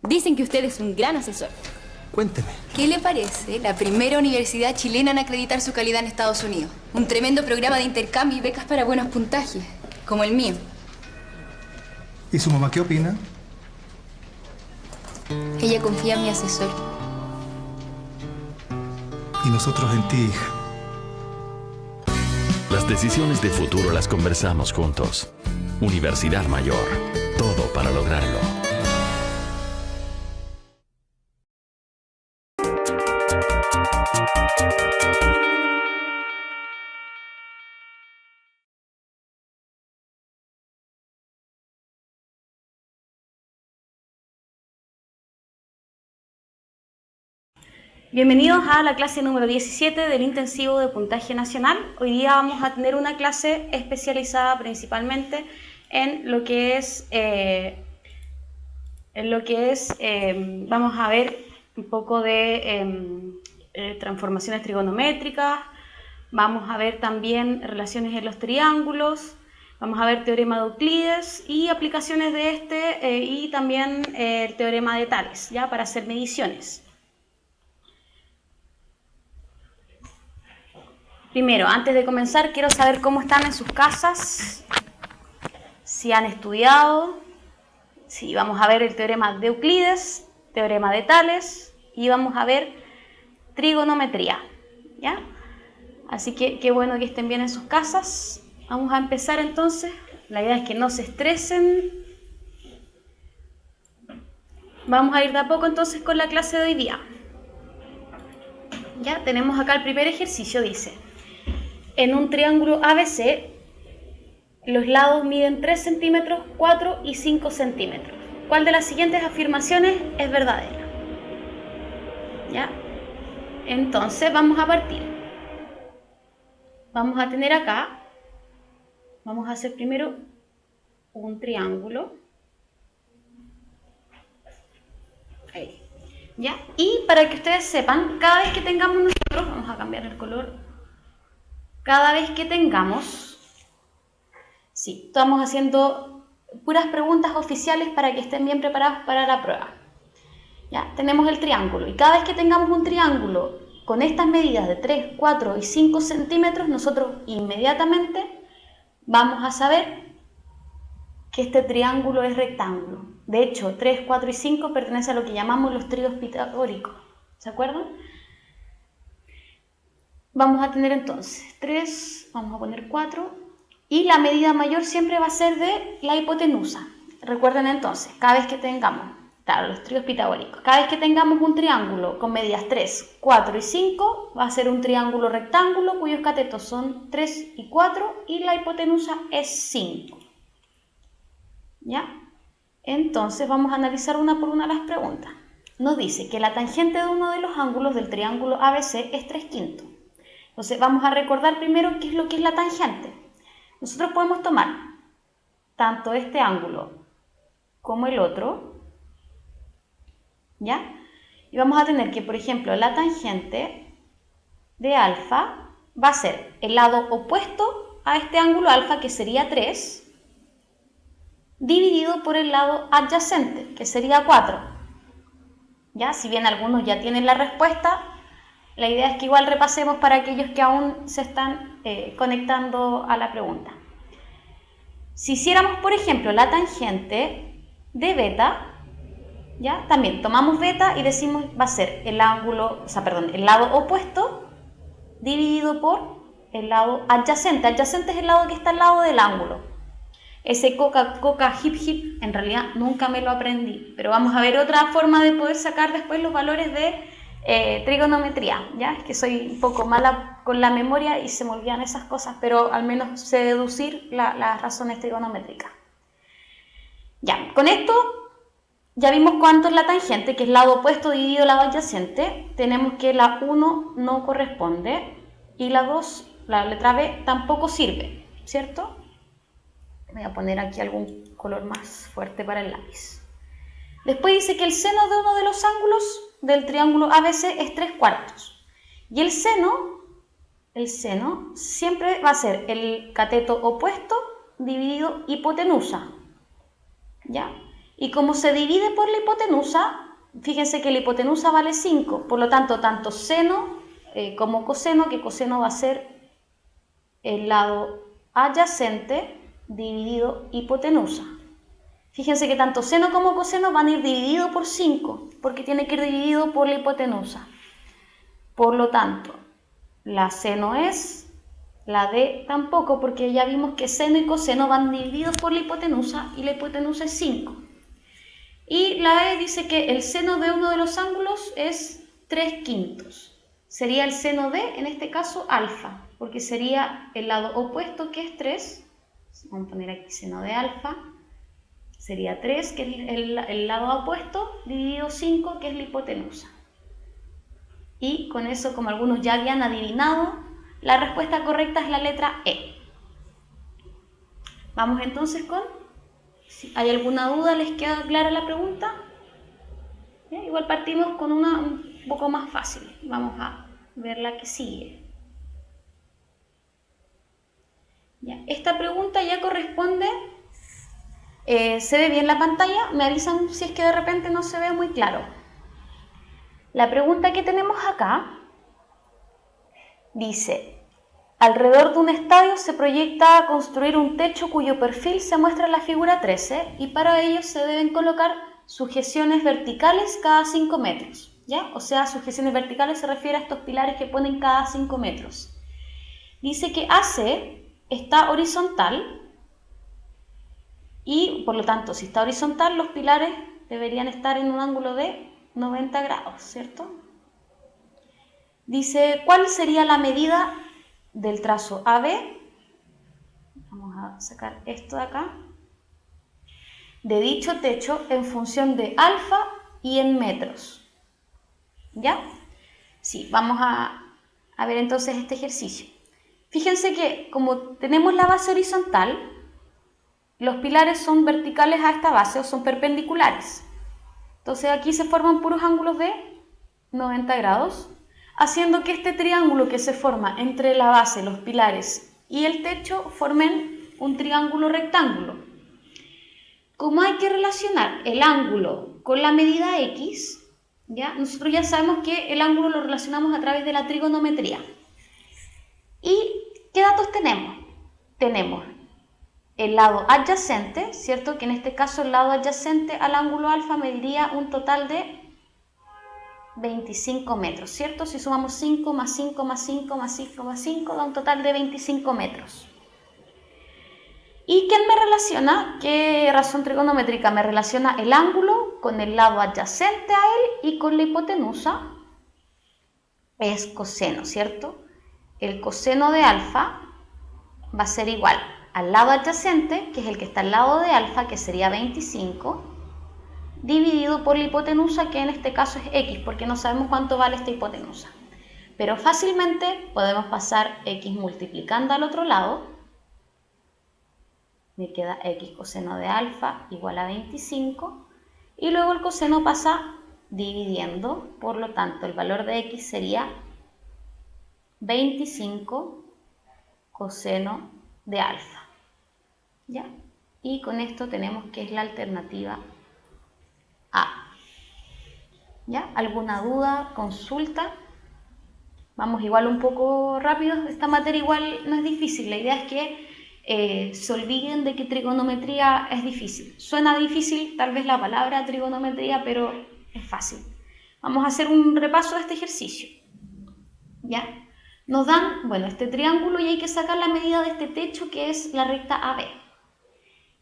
Dicen que usted es un gran asesor. Cuénteme. ¿Qué le parece la primera universidad chilena en acreditar su calidad en Estados Unidos? Un tremendo programa de intercambio y becas para buenos puntajes, como el mío. ¿Y su mamá qué opina? Ella confía en mi asesor. Y nosotros en ti, hija. Las decisiones de futuro las conversamos juntos. Universidad Mayor. Todo para lograrlo. Bienvenidos a la clase número 17 del intensivo de puntaje nacional. Hoy día vamos a tener una clase especializada principalmente en lo que es, vamos a ver un poco de transformaciones trigonométricas, vamos a ver también relaciones en los triángulos, vamos a ver teorema de Euclides y aplicaciones de este y también el teorema de Tales, ya para hacer mediciones. Primero, antes de comenzar, quiero saber cómo están en sus casas, si han estudiado, si vamos a ver el teorema de Euclides, teorema de Tales y vamos a ver trigonometría, ¿ya? Así que qué bueno que estén bien en sus casas. Vamos a empezar entonces. La idea es que no se estresen. Vamos a ir de a poco entonces con la clase de hoy día. Ya tenemos acá el primer ejercicio, dice: en un triángulo ABC, los lados miden 3 centímetros, 4 y 5 centímetros. ¿Cuál de las siguientes afirmaciones es verdadera? ¿Ya? Entonces vamos a partir. Vamos a tener acá, vamos a hacer primero un triángulo. Ahí. ¿Ya? Y para que ustedes sepan, cada vez que tengamos nosotros, vamos a cambiar el color. Cada vez que tengamos, sí, estamos haciendo puras preguntas oficiales para que estén bien preparados para la prueba. Ya, tenemos el triángulo y cada vez que tengamos un triángulo con estas medidas de 3, 4 y 5 centímetros, nosotros inmediatamente vamos a saber que este triángulo es rectángulo. De hecho, 3, 4 y 5 pertenecen a lo que llamamos los tríos pitagóricos. ¿Se acuerdan? Vamos a tener entonces 3, vamos a poner 4, y la medida mayor siempre va a ser de la hipotenusa. Recuerden entonces, cada vez que tengamos, claro, los tríos pitagóricos, cada vez que tengamos un triángulo con medidas 3, 4 y 5, va a ser un triángulo rectángulo cuyos catetos son 3 y 4 y la hipotenusa es 5. ¿Ya? Entonces vamos a analizar una por una las preguntas. Nos dice que la tangente de uno de los ángulos del triángulo ABC es 3/5. Entonces vamos a recordar primero qué es lo que es la tangente. Nosotros podemos tomar tanto este ángulo como el otro, ¿ya? Y vamos a tener que, por ejemplo, la tangente de alfa va a ser el lado opuesto a este ángulo alfa, que sería 3, dividido por el lado adyacente, que sería 4. ¿Ya? Si bien algunos ya tienen la respuesta, la idea es que igual repasemos para aquellos que aún se están conectando a la pregunta. Si hiciéramos, por ejemplo, la tangente de beta, ¿ya? También tomamos beta y decimos va a ser el ángulo, el lado opuesto dividido por el lado adyacente. Adyacente es el lado que está al lado del ángulo. Ese coca, hip, hip, en realidad nunca me lo aprendí, pero vamos a ver otra forma de poder sacar después los valores de trigonometría, ¿ya? Es que soy un poco mala con la memoria y se me olvidan esas cosas, pero al menos sé deducir las razones trigonométricas. Ya, con esto ya vimos cuánto es la tangente, que es lado opuesto dividido lado adyacente. Tenemos que la 1 no corresponde y la 2, la letra B, tampoco sirve, ¿cierto? Voy a poner aquí algún color más fuerte para el lápiz. Después dice que el seno de uno de los ángulos del triángulo ABC es 3/4. Y el seno siempre va a ser el cateto opuesto dividido hipotenusa. ¿Ya? Y como se divide por la hipotenusa, fíjense que la hipotenusa vale 5, por lo tanto, tanto seno como coseno, que coseno va a ser el lado adyacente dividido hipotenusa. Fíjense que tanto seno como coseno van a ir divididos por 5, porque tiene que ir dividido por la hipotenusa. Por lo tanto, la seno es, la D tampoco, porque ya vimos que seno y coseno van divididos por la hipotenusa y la hipotenusa es 5. Y la E dice que el seno de uno de los ángulos es 3/5. Sería el seno de, en este caso, alfa, porque sería el lado opuesto, que es 3. Vamos a poner aquí seno de alfa. Sería 3, que es el lado opuesto, dividido 5, que es la hipotenusa. Y con eso, como algunos ya habían adivinado, la respuesta correcta es la letra E. Vamos entonces con, si hay alguna duda, ¿les queda clara la pregunta? Igual partimos con una un poco más fácil. Vamos a ver la que sigue. Ya, esta pregunta ya corresponde, se ve bien la pantalla, me avisan si es que de repente no se ve muy claro. La pregunta que tenemos acá dice: alrededor de un estadio se proyecta construir un techo cuyo perfil se muestra en la figura 13 y para ello se deben colocar sujeciones verticales cada 5 metros. ¿Ya? O sea, sujeciones verticales se refiere a estos pilares que ponen cada 5 metros. Dice que AC está horizontal y, por lo tanto, si está horizontal, los pilares deberían estar en un ángulo de 90 grados, ¿cierto? Dice, ¿cuál sería la medida del trazo AB? Vamos a sacar esto de acá. De dicho techo en función de alfa y en metros. ¿Ya? Sí, vamos a ver entonces este ejercicio. Fíjense que como tenemos la base horizontal, los pilares son verticales a esta base o son perpendiculares. Entonces aquí se forman puros ángulos de 90 grados, haciendo que este triángulo que se forma entre la base, los pilares y el techo formen un triángulo rectángulo. Como hay que relacionar el ángulo con la medida X, ¿ya? Nosotros ya sabemos que el ángulo lo relacionamos a través de la trigonometría. ¿Y qué datos tenemos? Tenemos el lado adyacente, ¿cierto? Que en este caso el lado adyacente al ángulo alfa mediría un total de 25 metros, ¿cierto? Si sumamos 5 más 5 más 5 más 5 más 5 da un total de 25 metros. ¿Y quién me relaciona? ¿Qué razón trigonométrica me relaciona el ángulo con el lado adyacente a él y con la hipotenusa? Es coseno, ¿cierto? El coseno de alfa va a ser igual al lado adyacente, que es el que está al lado de alfa, que sería 25, dividido por la hipotenusa, que en este caso es x, porque no sabemos cuánto vale esta hipotenusa. Pero fácilmente podemos pasar x multiplicando al otro lado. Me queda x coseno de alfa igual a 25. Y luego el coseno pasa dividiendo, por lo tanto el valor de x sería 25 coseno de alfa. ¿Ya? Y con esto tenemos que es la alternativa A. ¿Ya? ¿Alguna duda? ¿Consulta? Vamos igual un poco rápido. Esta materia igual no es difícil. La idea es que se olviden de que trigonometría es difícil. Suena difícil tal vez la palabra trigonometría, pero es fácil. Vamos a hacer un repaso de este ejercicio. ¿Ya? Nos dan, bueno, este triángulo y hay que sacar la medida de este techo que es la recta AB.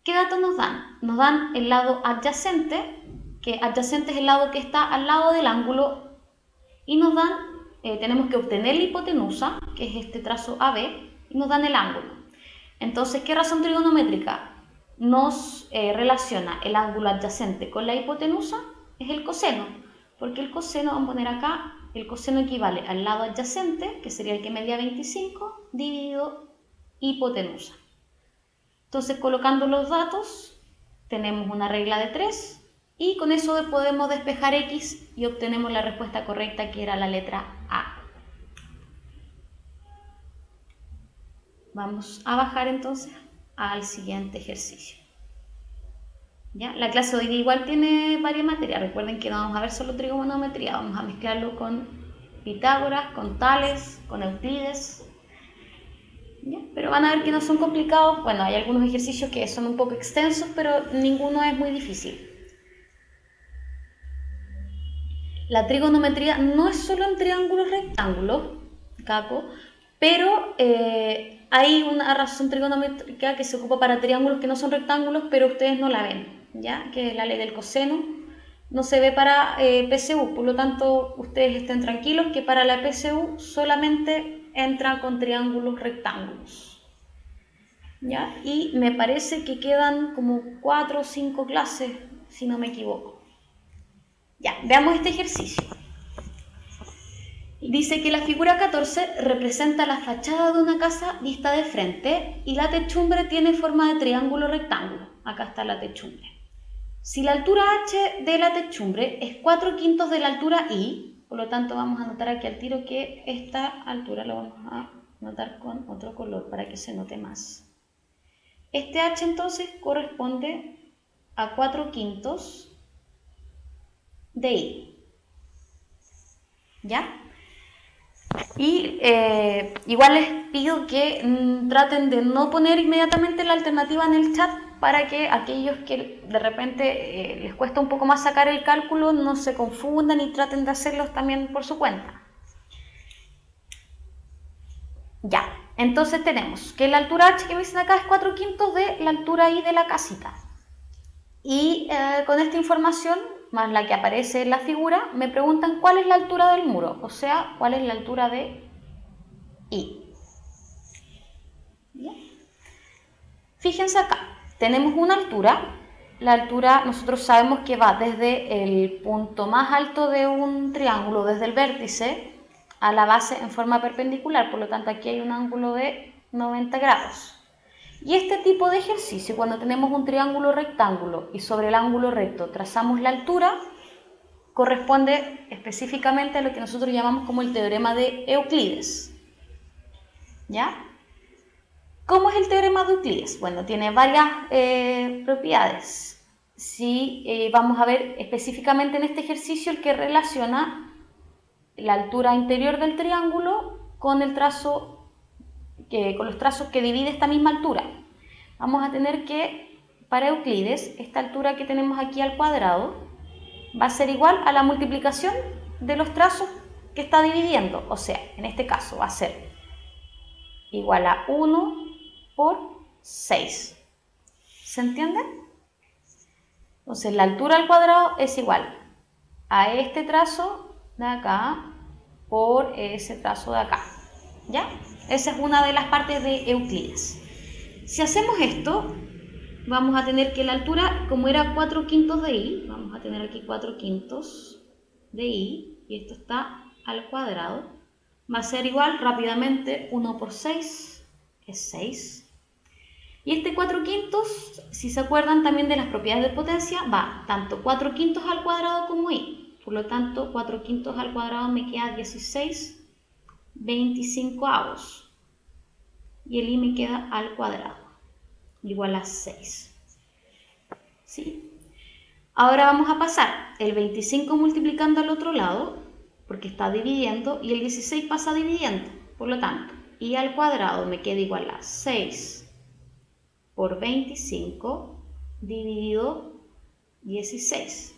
¿Qué datos nos dan? Nos dan el lado adyacente, que adyacente es el lado que está al lado del ángulo, y nos dan, tenemos que obtener la hipotenusa, que es este trazo AB, y nos dan el ángulo. Entonces, ¿qué razón trigonométrica nos relaciona el ángulo adyacente con la hipotenusa? Es el coseno, porque el coseno, vamos a poner acá, el coseno equivale al lado adyacente, que sería el que medía 25, dividido hipotenusa. Entonces, colocando los datos, tenemos una regla de 3 y con eso podemos despejar x y obtenemos la respuesta correcta, que era la letra A. Vamos a bajar entonces al siguiente ejercicio. ¿Ya? La clase de hoy día igual tiene varias materias. Recuerden que no vamos a ver solo trigonometría, vamos a mezclarlo con Pitágoras, con Tales, con Euclides. ¿Ya? Pero van a ver que no son complicados. Bueno, hay algunos ejercicios que son un poco extensos, pero ninguno es muy difícil. La trigonometría no es solo en triángulos rectángulos, Caco, pero hay una razón trigonométrica que se ocupa para triángulos que no son rectángulos, pero ustedes no la ven, ¿ya? Que es la ley del coseno. No se ve para PSU, por lo tanto ustedes estén tranquilos que para la PSU solamente entra con triángulos rectángulos, ¿ya? Y me parece que quedan como 4 o 5 clases, si no me equivoco. Ya, veamos este ejercicio. Dice que la figura 14 representa la fachada de una casa vista de frente y la techumbre tiene forma de triángulo rectángulo. Acá está la techumbre. Si la altura h de la techumbre es 4/5 de la altura y, por lo tanto vamos a anotar aquí al tiro que esta altura la vamos a anotar con otro color para que se note más. Este h entonces corresponde a 4/5 de i. ¿Ya? Y igual les pido que traten de no poner inmediatamente la alternativa en el chat para que aquellos que de repente les cuesta un poco más sacar el cálculo no se confundan y traten de hacerlos también por su cuenta. Ya, entonces tenemos que la altura h que me dicen acá es 4/5 de la altura i de la casita. Y con esta información, más la que aparece en la figura, me preguntan cuál es la altura del muro, o sea, cuál es la altura de I. ¿Bien? Fíjense acá, tenemos una altura. La altura nosotros sabemos que va desde el punto más alto de un triángulo, desde el vértice, a la base en forma perpendicular, por lo tanto aquí hay un ángulo de 90 grados. Y este tipo de ejercicio, cuando tenemos un triángulo rectángulo y sobre el ángulo recto trazamos la altura, corresponde específicamente a lo que nosotros llamamos como el teorema de Euclides. ¿Ya? ¿Cómo es el teorema de Euclides? Bueno, tiene varias propiedades. Si vamos a ver específicamente en este ejercicio el que relaciona la altura interior del triángulo con el trazo con los trazos que divide esta misma altura. Vamos a tener que, para Euclides, esta altura que tenemos aquí al cuadrado va a ser igual a la multiplicación de los trazos que está dividiendo. O sea, en este caso va a ser igual a 1 por 6. ¿Se entiende? Entonces, la altura al cuadrado es igual a este trazo de acá por ese trazo de acá. ¿Ya? Esa es una de las partes de Euclides. Si hacemos esto, vamos a tener que la altura, como era 4/5 de i, vamos a tener aquí 4/5 de i, y esto está al cuadrado, va a ser igual rápidamente 1 por 6, es 6. Y este 4/5, si se acuerdan también de las propiedades de potencia, va tanto 4/5 al cuadrado como i. Por lo tanto, 4/5 al cuadrado me queda 16 25avos. Y el i me queda al cuadrado, igual a 6. ¿Sí? Ahora vamos a pasar el 25 multiplicando al otro lado, porque está dividiendo, y el 16 pasa dividiendo. Por lo tanto, i al cuadrado me queda igual a 6 por 25 dividido 16.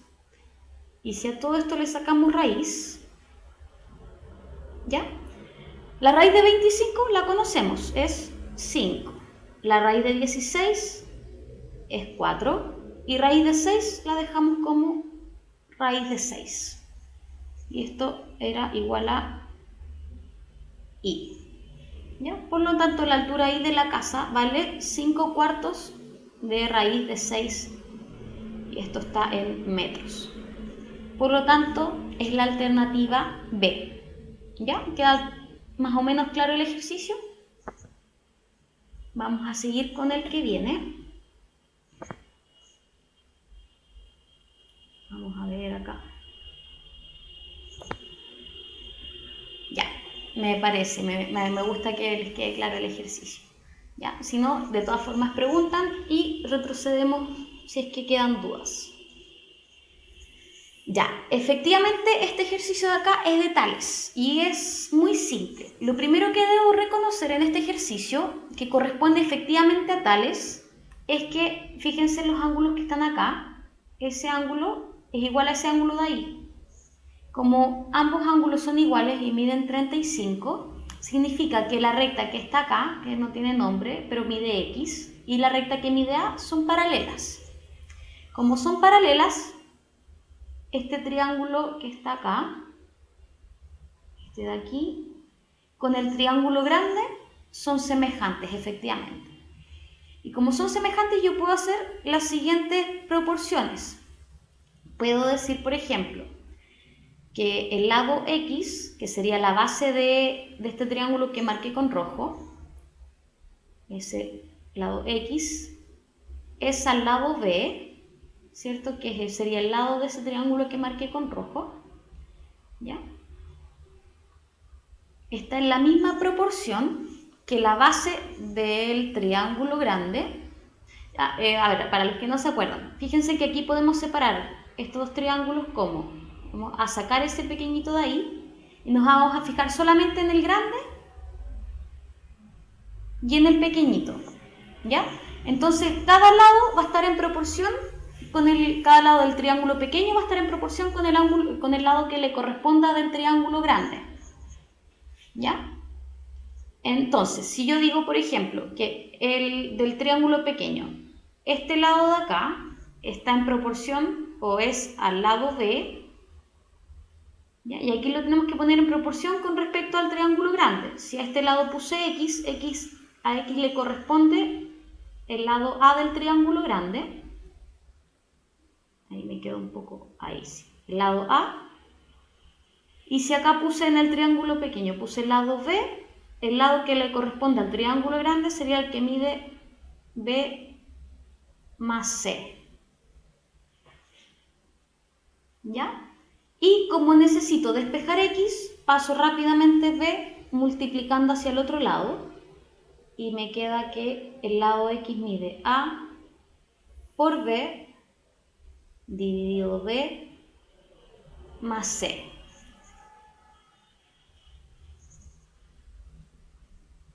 Y si a todo esto le sacamos raíz, ¿ya? La raíz de 25 la conocemos, es 5. La raíz de 16 es 4. Y raíz de 6 la dejamos como raíz de 6. Y esto era igual a i. ¿Ya? Por lo tanto, la altura i de la casa vale 5/4 de raíz de 6. Y esto está en metros. Por lo tanto, es la alternativa B. ¿Ya? ¿Queda más o menos claro el ejercicio? Vamos a seguir con el que viene. Vamos a ver acá. Ya, me parece, me gusta que les quede claro el ejercicio. ¿Ya? Si no, de todas formas preguntan y retrocedemos si es que quedan dudas. Ya, efectivamente este ejercicio de acá es de Tales y es muy simple. Lo primero que debo reconocer en este ejercicio, que corresponde efectivamente a Tales, es que fíjense en los ángulos que están acá. Ese ángulo es igual a ese ángulo de ahí. Como ambos ángulos son iguales y miden 35, significa que la recta que está acá, que no tiene nombre, pero mide X, y la recta que mide A son paralelas. Como son paralelas, este triángulo que está acá, este de aquí, con el triángulo grande son semejantes, efectivamente. Y como son semejantes, yo puedo hacer las siguientes proporciones. Puedo decir, por ejemplo, que el lado X, que sería la base de este triángulo que marqué con rojo, ese lado X, es al lado B, ¿cierto? Que sería el lado de ese triángulo que marqué con rojo, ¿ya? Está en la misma proporción que la base del triángulo grande. A ver, para los que no se acuerdan, fíjense que aquí podemos separar estos dos triángulos como vamos a sacar ese pequeñito de ahí y nos vamos a fijar solamente en el grande y en el pequeñito, ¿ya? Entonces cada lado va a estar en proporción cada lado del triángulo pequeño va a estar en proporción con el lado que le corresponda del triángulo grande, ¿ya? Entonces, si yo digo, por ejemplo, que el del triángulo pequeño, este lado de acá está en proporción o es al lado B, ¿ya? Y aquí lo tenemos que poner en proporción con respecto al triángulo grande. Si a este lado puse a X le corresponde el lado A del triángulo grande. Ahí me quedo un poco, ahí sí, el lado A. Y si acá puse en el triángulo pequeño, puse el lado B, el lado que le corresponde al triángulo grande sería el que mide B más C. ¿Ya? Y como necesito despejar X, paso rápidamente B multiplicando hacia el otro lado. Y me queda que el lado X mide A por B dividido B más C.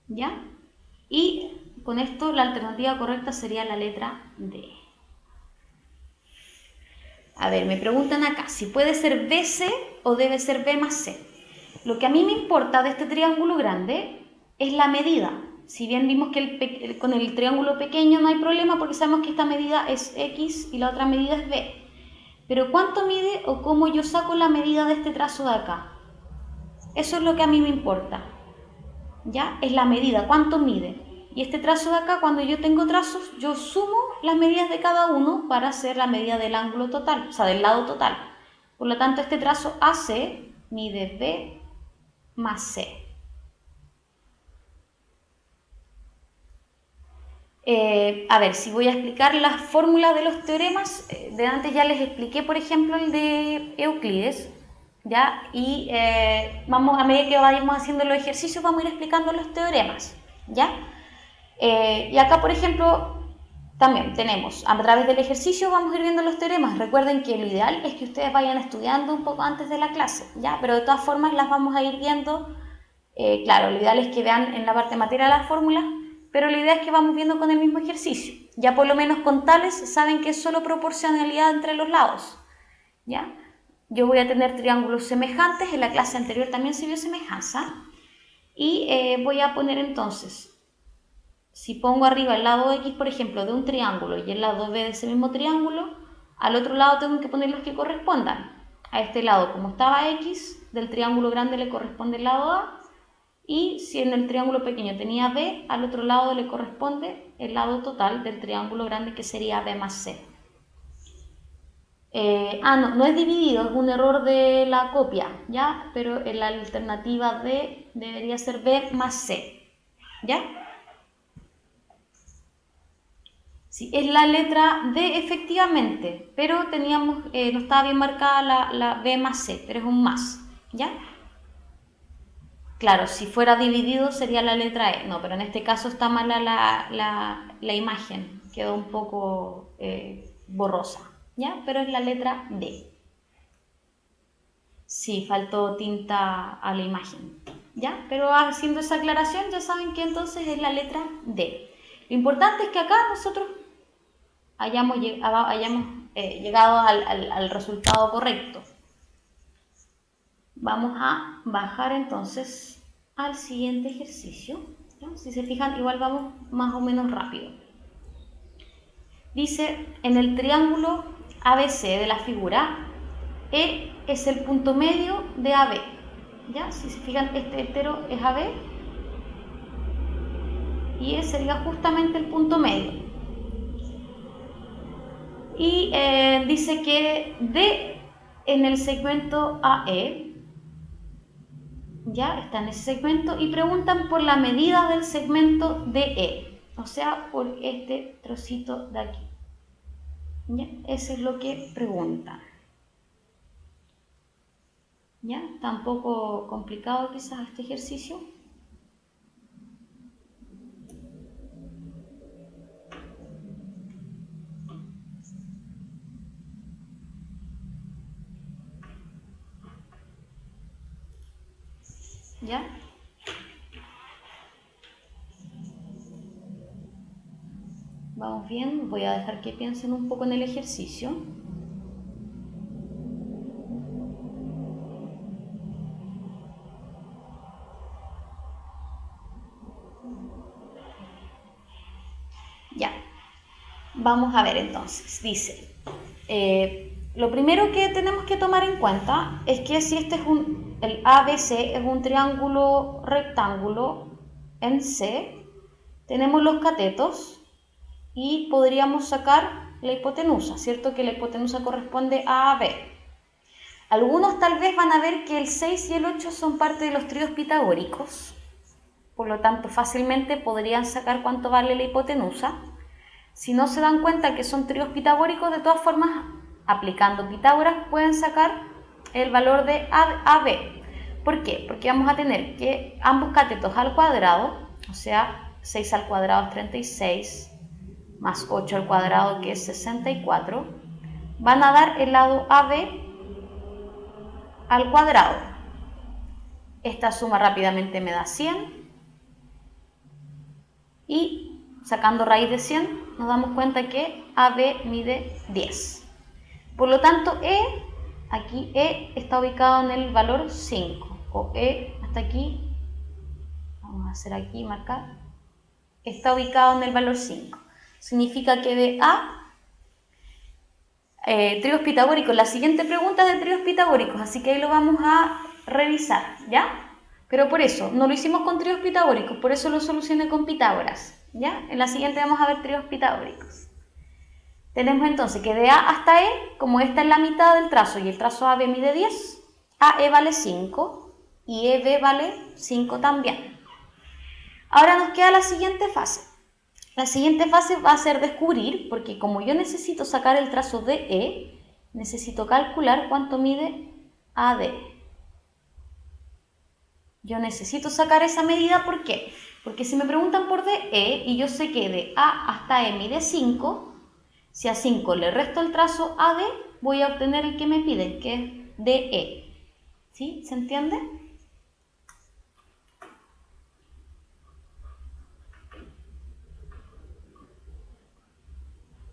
¿Ya? Y con esto la alternativa correcta sería la letra D. A ver, me preguntan acá si puede ser BC o debe ser B más C. Lo que a mí me importa de este triángulo grande es la medida. Si bien vimos que con el triángulo pequeño no hay problema porque sabemos que esta medida es X y la otra medida es B. Pero ¿cuánto mide o cómo yo saco la medida de este trazo de acá? Eso es lo que a mí me importa. ¿Ya? Es la medida, ¿cuánto mide? Y este trazo de acá, cuando yo tengo trazos, yo sumo las medidas de cada uno para hacer la medida del ángulo total, o sea, del lado total. Por lo tanto, este trazo AC mide B más C. A ver, si voy a explicar las fórmulas de los teoremas, de antes ya les expliqué, por ejemplo, el de Euclides, ¿ya? Y vamos, a medida que vayamos haciendo los ejercicios, vamos a ir explicando los teoremas, ¿ya? Y acá, por ejemplo, también tenemos, a través del ejercicio vamos a ir viendo los teoremas. Recuerden que lo ideal es que ustedes vayan estudiando un poco antes de la clase, ¿ya? Pero de todas formas las vamos a ir viendo. Claro, lo ideal es que vean en la parte material las fórmulas, pero la idea es que vamos viendo con el mismo ejercicio. Ya por lo menos con Tales saben que es solo proporcionalidad entre los lados, ¿ya? Yo voy a tener triángulos semejantes, en la clase anterior también se vio semejanza, y voy a poner entonces, si pongo arriba el lado X, por ejemplo, de un triángulo y el lado B de ese mismo triángulo, al otro lado tengo que poner los que correspondan. A este lado, como estaba X, del triángulo grande le corresponde el lado A, y si en el triángulo pequeño tenía B, al otro lado le corresponde el lado total del triángulo grande, que sería B más C. No es dividido, es un error de la copia, ¿ya? Pero en la alternativa D debería ser B más C, ¿ya? Sí, es la letra D efectivamente, pero teníamos, no estaba bien marcada la B más C, pero es un más, ¿ya? Claro, si fuera dividido sería la letra E, no, pero en este caso está mala la imagen, quedó un poco borrosa, ¿ya? Pero es la letra D. Sí, faltó tinta a la imagen, ¿ya? Pero haciendo esa aclaración ya saben que entonces es la letra D. Lo importante es que acá nosotros hayamos llegado al resultado correcto. Vamos a bajar entonces al siguiente ejercicio, ¿ya? Si se fijan, igual vamos más o menos rápido. Dice, en el triángulo ABC de la figura, E es el punto medio de AB. ¿Ya? Si se fijan, este entero es AB y E sería justamente el punto medio. Y dice que D en el segmento AE, ya está en ese segmento, y preguntan por la medida del segmento DE, o sea, por este trocito de aquí. ¿Ya? Eso es lo que preguntan. ¿Ya? Está un poco complicado quizás este ejercicio. ¿Ya? Vamos bien, voy a dejar que piensen un poco en el ejercicio. Ya, vamos a ver entonces, dice, lo primero que tenemos que tomar en cuenta es que si este es el ABC es un triángulo rectángulo en C, tenemos los catetos y podríamos sacar la hipotenusa, ¿cierto? Que la hipotenusa corresponde a AB. Algunos tal vez van a ver que el 6 y el 8 son parte de los tríos pitagóricos, por lo tanto fácilmente podrían sacar cuánto vale la hipotenusa. Si no se dan cuenta que son tríos pitagóricos, de todas formas, aplicando Pitágoras, pueden sacar el valor de AB. ¿Por qué? Porque vamos a tener que ambos catetos al cuadrado, o sea, 6 al cuadrado es 36, más 8 al cuadrado que es 64, van a dar el lado AB al cuadrado. Esta suma rápidamente me da 100 y sacando raíz de 100 nos damos cuenta que AB mide 10. Por lo tanto, aquí E está ubicado en el valor 5, o E hasta aquí, vamos a hacer aquí, marcar, está ubicado en el valor 5. Significa que de A, tríos pitagóricos, la siguiente pregunta es de tríos pitagóricos, así que ahí lo vamos a revisar, ¿ya? Pero por eso, no lo hicimos con tríos pitagóricos, por eso lo solucioné con Pitágoras, ¿ya? En la siguiente vamos a ver tríos pitagóricos. Tenemos entonces que de A hasta E, como esta es la mitad del trazo y el trazo AB mide 10, AE vale 5 y EB vale 5 también. Ahora nos queda la siguiente fase. La siguiente fase va a ser descubrir, porque como yo necesito sacar el trazo de E, necesito calcular cuánto mide AD. Yo necesito sacar esa medida, ¿por qué? Porque si me preguntan por DE y yo sé que de A hasta E mide 5, si a 5 le resto el trazo AD, voy a obtener el que me piden, que es DE. ¿Sí? ¿Se entiende?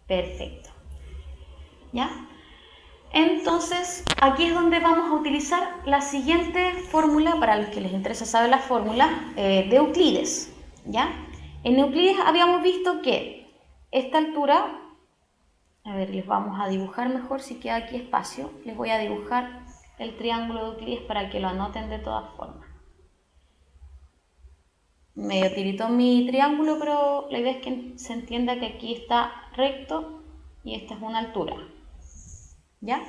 Perfecto. ¿Ya? Entonces, aquí es donde vamos a utilizar la siguiente fórmula, para los que les interesa saber la fórmula, de Euclides. ¿Ya? En Euclides habíamos visto que esta altura, a ver, les vamos a dibujar mejor si queda aquí espacio, les voy a dibujar el triángulo de Euclides para que lo anoten de todas formas. Medio tiritó mi triángulo, pero la idea es que se entienda que aquí está recto y esta es una altura. ¿Ya?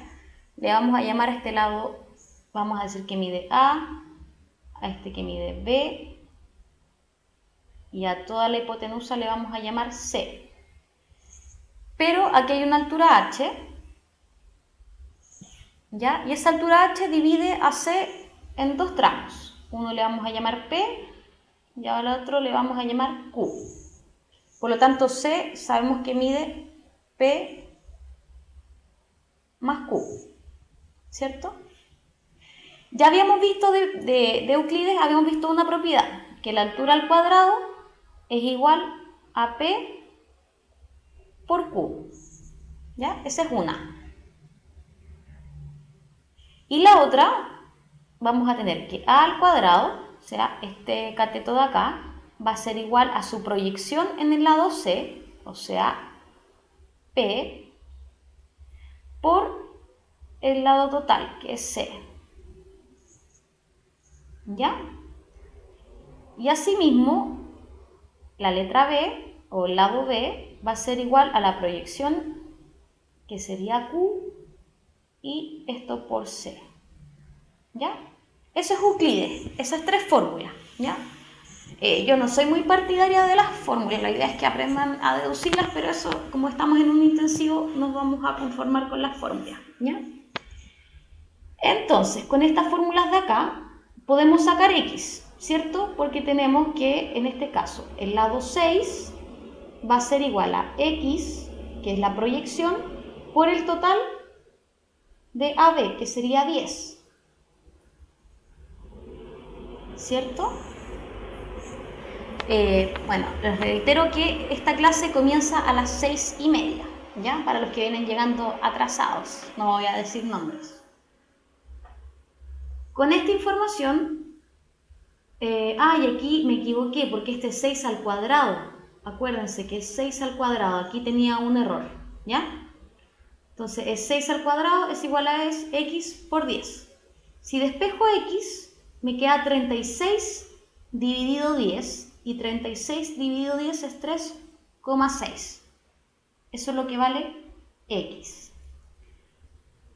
Le vamos a llamar a este lado, vamos a decir que mide A este que mide B, y a toda la hipotenusa le vamos a llamar C. Pero aquí hay una altura H, ¿ya? Y esa altura H divide a C en dos tramos. Uno le vamos a llamar P y al otro le vamos a llamar Q. Por lo tanto, C sabemos que mide P más Q, ¿cierto? Ya habíamos visto de Euclides, habíamos visto una propiedad, que la altura al cuadrado es igual a P por Q, ¿ya? Esa es una. Y la otra, vamos a tener que A al cuadrado, o sea, este cateto de acá, va a ser igual a su proyección en el lado C, o sea, P, por el lado total, que es C. ¿Ya? Y asimismo, la letra B, o el lado B, va a ser igual a la proyección, que sería Q, y esto por C. ¿Ya? Eso es Euclides, esas tres fórmulas. ¿Ya? Yo no soy muy partidaria de las fórmulas, la idea es que aprendan a deducirlas, pero eso, como estamos en un intensivo, nos vamos a conformar con las fórmulas. ¿Ya? Entonces, con estas fórmulas de acá, podemos sacar X, ¿cierto? Porque tenemos que, en este caso, el lado 6 va a ser igual a X, que es la proyección, por el total de AB, que sería 10. ¿Cierto? Bueno, les reitero que esta clase comienza a las 6:30, ¿ya? Para los que vienen llegando atrasados, no voy a decir nombres. Con esta información, y aquí me equivoqué porque este es 6 al cuadrado. Acuérdense que es 6 al cuadrado, aquí tenía un error, ¿ya? Entonces, es 6 al cuadrado es igual a X por 10. Si despejo X, me queda 36 dividido 10, y 36 dividido 10 es 3,6. Eso es lo que vale X.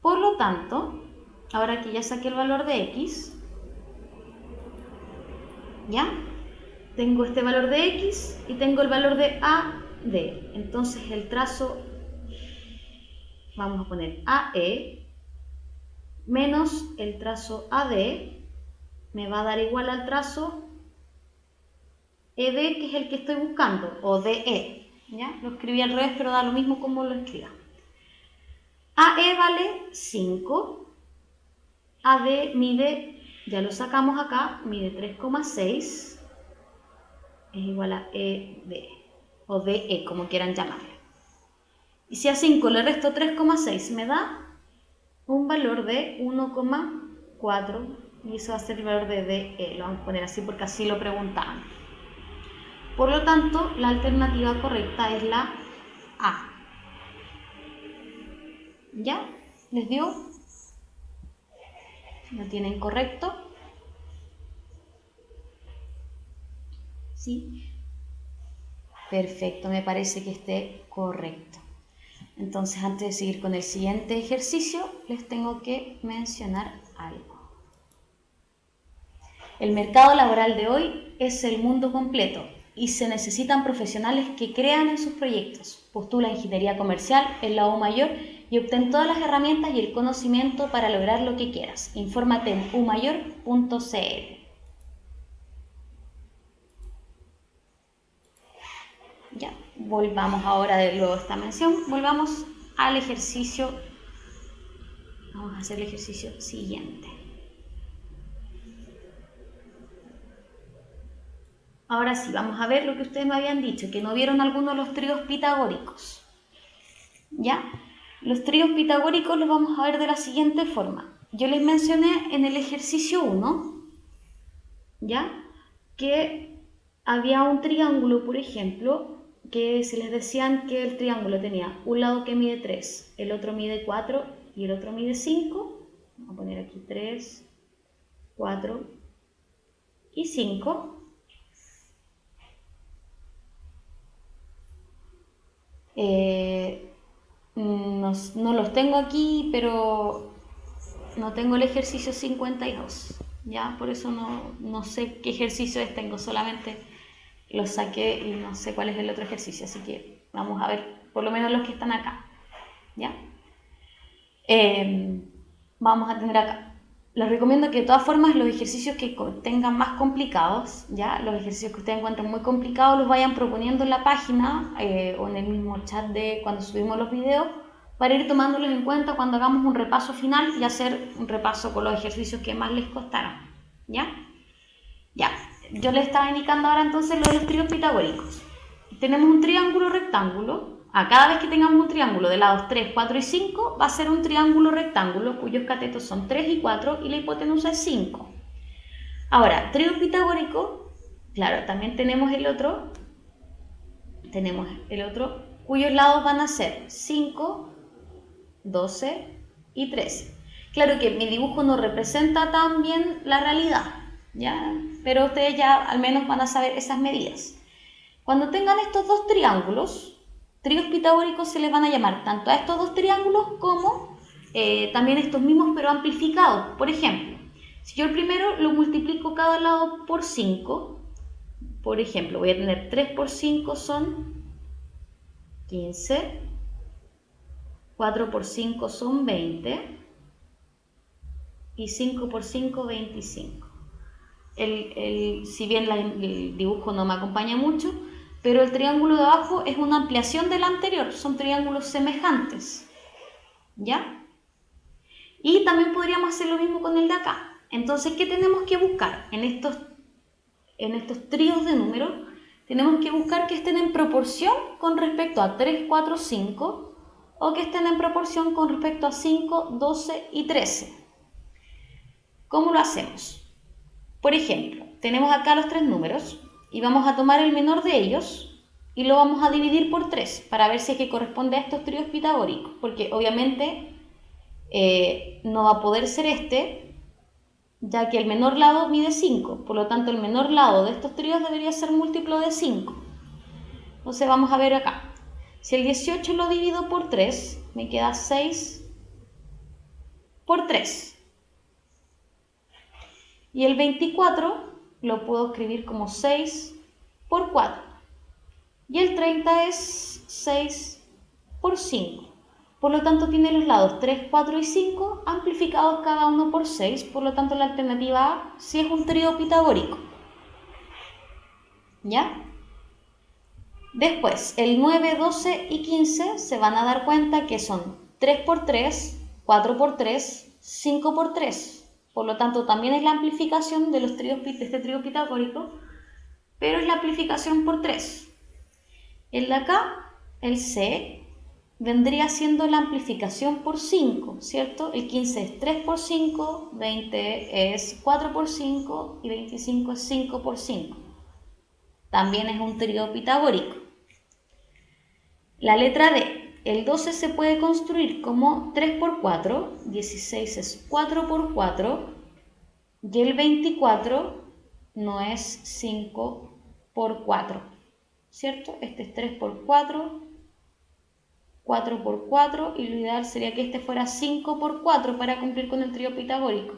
Por lo tanto, ahora que ya saqué el valor de X, ¿ya? Tengo este valor de X y tengo el valor de AD. Entonces el trazo, vamos a poner AE, menos el trazo AD, me va a dar igual al trazo ED, que es el que estoy buscando, o DE. ¿Ya? Lo escribí al revés, pero da lo mismo como lo escriba. AE vale 5. AD mide, ya lo sacamos acá, mide 3,6. Es igual a ED, o DE, como quieran llamarle. Y si a 5 le resto 3,6, me da un valor de 1,4. Y eso va a ser el valor de DE. Lo vamos a poner así porque así lo preguntaban. Por lo tanto, la alternativa correcta es la A. ¿Ya? ¿Les dio? ¿Lo tienen correcto? ¿Sí? Perfecto, me parece que esté correcto. Entonces, antes de seguir con el siguiente ejercicio, les tengo que mencionar algo. El mercado laboral de hoy es el mundo completo y se necesitan profesionales que crean en sus proyectos. Postula ingeniería comercial en la U Mayor y obtén todas las herramientas y el conocimiento para lograr lo que quieras. Infórmate en umayor.cl. Ya, volvamos ahora de luego esta mención, volvamos al ejercicio. Vamos a hacer el ejercicio siguiente. Ahora sí, vamos a ver lo que ustedes me habían dicho, que no vieron alguno de los tríos pitagóricos. ¿Ya? Los tríos pitagóricos los vamos a ver de la siguiente forma. Yo les mencioné en el ejercicio 1, ¿ya? Que había un triángulo, por ejemplo, que se les decían que el triángulo tenía un lado que mide 3, el otro mide 4 y el otro mide 5. Vamos a poner aquí 3, 4 y 5. No los tengo aquí, pero no tengo el ejercicio 52, ¿ya? Por eso no sé qué ejercicio es, tengo solamente los saqué y no sé cuál es el otro ejercicio, así que vamos a ver por lo menos los que están acá, ¿ya? Vamos a tener acá. Les recomiendo que de todas formas los ejercicios que tengan más complicados, ¿ya? Los ejercicios que ustedes encuentren muy complicados los vayan proponiendo en la página o en el mismo chat de cuando subimos los videos para ir tomándolos en cuenta cuando hagamos un repaso final y hacer un repaso con los ejercicios que más les costaron. ¿Ya? Ya, yo les estaba indicando ahora entonces lo de los tríos pitagóricos. Tenemos un triángulo rectángulo. A cada vez que tengamos un triángulo de lados 3, 4 y 5, va a ser un triángulo rectángulo cuyos catetos son 3 y 4 y la hipotenusa es 5. Ahora, trío pitagórico, claro, también tenemos el otro cuyos lados van a ser 5, 12 y 13. Claro que mi dibujo no representa tan bien la realidad, ¿ya? Pero ustedes ya al menos van a saber esas medidas. Cuando tengan estos dos triángulos, tríos pitagóricos se les van a llamar tanto a estos dos triángulos como también estos mismos pero amplificados. Por ejemplo, si yo el primero lo multiplico cada lado por 5, por ejemplo, voy a tener 3 por 5 son 15, 4 por 5 son 20 y 5 por 5, 25. Si bien el dibujo no me acompaña mucho, pero el triángulo de abajo es una ampliación del anterior, son triángulos semejantes, ¿ya? Y también podríamos hacer lo mismo con el de acá. Entonces, ¿qué tenemos que buscar? En estos tríos de números, tenemos que buscar que estén en proporción con respecto a 3, 4, 5, o que estén en proporción con respecto a 5, 12 y 13. ¿Cómo lo hacemos? Por ejemplo, tenemos acá los tres números, y vamos a tomar el menor de ellos y lo vamos a dividir por 3 para ver si es que corresponde a estos tríos pitagóricos, porque obviamente no va a poder ser este, ya que el menor lado mide 5, por lo tanto el menor lado de estos tríos debería ser múltiplo de 5. Entonces vamos a ver acá, si el 18 lo divido por 3, me queda 6 por 3. Y el 24 lo puedo escribir como 6 por 4. Y el 30 es 6 por 5. Por lo tanto, tiene los lados 3, 4 y 5 amplificados cada uno por 6. Por lo tanto, la alternativa A sí es un trío pitagórico. ¿Ya? Después, el 9, 12 y 15 se van a dar cuenta que son 3 por 3, 4 por 3, 5 por 3. Por lo tanto, también es la amplificación de este trío pitagórico, pero es la amplificación por 3. El de acá, el C, vendría siendo la amplificación por 5, ¿cierto? El 15 es 3 por 5, 20 es 4 por 5 y 25 es 5 por 5. También es un trío pitagórico. La letra D. El 12 se puede construir como 3 por 4, 16 es 4 por 4, y el 24 no es 5 por 4, ¿cierto? Este es 3 por 4, 4 por 4, y lo ideal sería que este fuera 5 por 4 para cumplir con el trío pitagórico.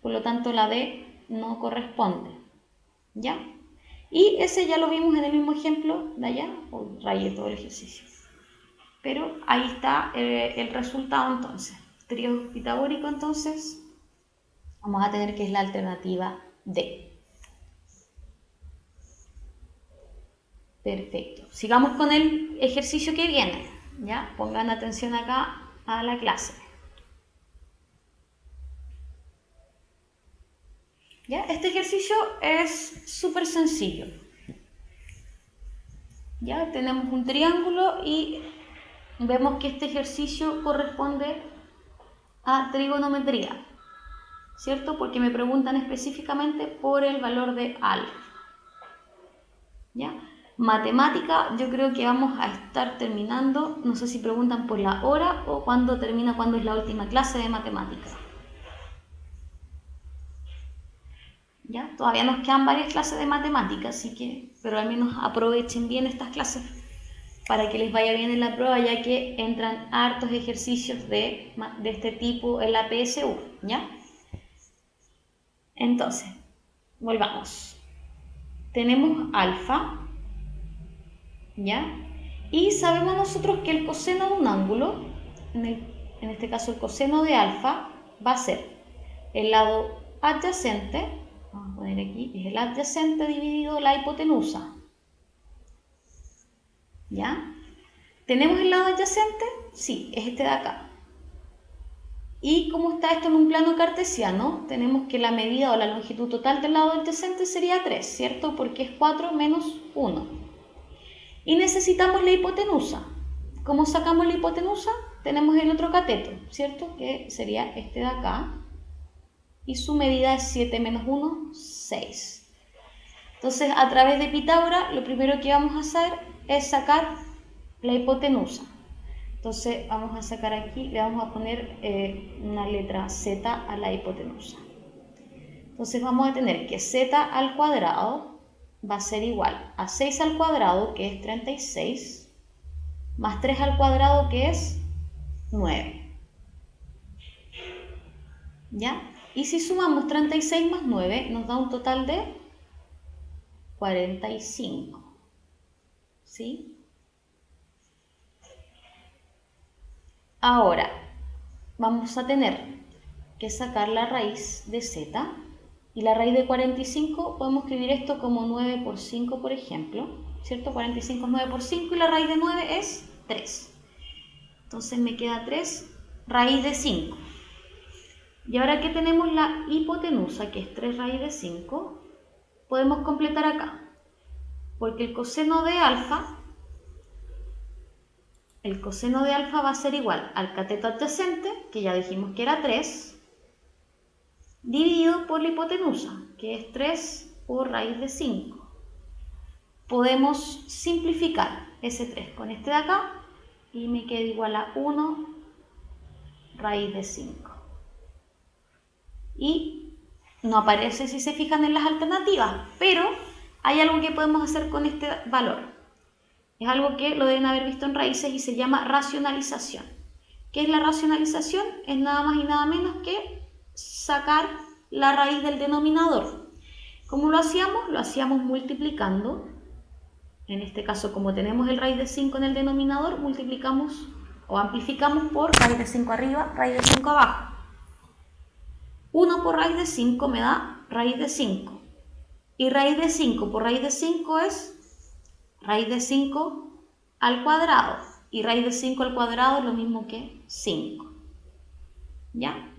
Por lo tanto, la D no corresponde, ¿ya? Y ese ya lo vimos en el mismo ejemplo de allá, rayé todo el ejercicio. Pero ahí está el resultado entonces. Trío pitagórico entonces vamos a tener que es la alternativa D. Perfecto. Sigamos con el ejercicio que viene. ¿Ya? Pongan atención acá a la clase. ¿Ya? Este ejercicio es súper sencillo. Ya tenemos un triángulo y vemos que este ejercicio corresponde a trigonometría, ¿cierto? Porque me preguntan específicamente por el valor de alfa. ¿Ya? Matemática, yo creo que vamos a estar terminando, no sé si preguntan por la hora o cuándo es la última clase de matemática. ¿Ya? Todavía nos quedan varias clases de matemática, así que, pero al menos aprovechen bien estas clases para que les vaya bien en la prueba, ya que entran hartos ejercicios de este tipo en la PSU, ¿ya? Entonces, volvamos. Tenemos alfa, ¿ya? Y sabemos nosotros que el coseno de un ángulo, en este caso el coseno de alfa, va a ser el lado adyacente, vamos a poner aquí, es el adyacente dividido la hipotenusa. ¿Ya? ¿Tenemos el lado adyacente? Sí, es este de acá. Y como está esto en un plano cartesiano, tenemos que la medida o la longitud total del lado adyacente sería 3, ¿cierto? Porque es 4 menos 1. Y necesitamos la hipotenusa. ¿Cómo sacamos la hipotenusa? Tenemos el otro cateto, ¿cierto? Que sería este de acá. Y su medida es 7 menos 1, 6. Entonces, a través de Pitágoras, lo primero que vamos a hacer es sacar la hipotenusa. Entonces, vamos a sacar aquí, le vamos a poner una letra z a la hipotenusa. Entonces, vamos a tener que z al cuadrado va a ser igual a 6 al cuadrado, que es 36, más 3 al cuadrado, que es 9. ¿Ya? Y si sumamos 36 más 9, nos da un total de 45. ¿Sí? Ahora, vamos a tener que sacar la raíz de z. Y la raíz de 45, podemos escribir esto como 9 por 5, por ejemplo. ¿Cierto? 45 es 9 por 5 y la raíz de 9 es 3. Entonces me queda 3 raíz de 5. Y ahora que tenemos la hipotenusa, que es 3 raíz de 5, podemos completar acá. Porque el coseno de alfa va a ser igual al cateto adyacente, que ya dijimos que era 3, dividido por la hipotenusa, que es 3 por raíz de 5. Podemos simplificar ese 3 con este de acá y me queda igual a 1 raíz de 5. Y no aparece si se fijan en las alternativas, pero hay algo que podemos hacer con este valor. Es algo que lo deben haber visto en raíces y se llama racionalización. ¿Qué es la racionalización? Es nada más y nada menos que sacar la raíz del denominador. ¿Cómo lo hacíamos? Lo hacíamos multiplicando. En este caso, como tenemos el raíz de 5 en el denominador, multiplicamos o amplificamos por raíz de 5 arriba, raíz de 5 abajo. 1 por raíz de 5 me da raíz de 5. Y raíz de 5 por raíz de 5 es raíz de 5 al cuadrado. Y raíz de 5 al cuadrado es lo mismo que 5. ¿Ya?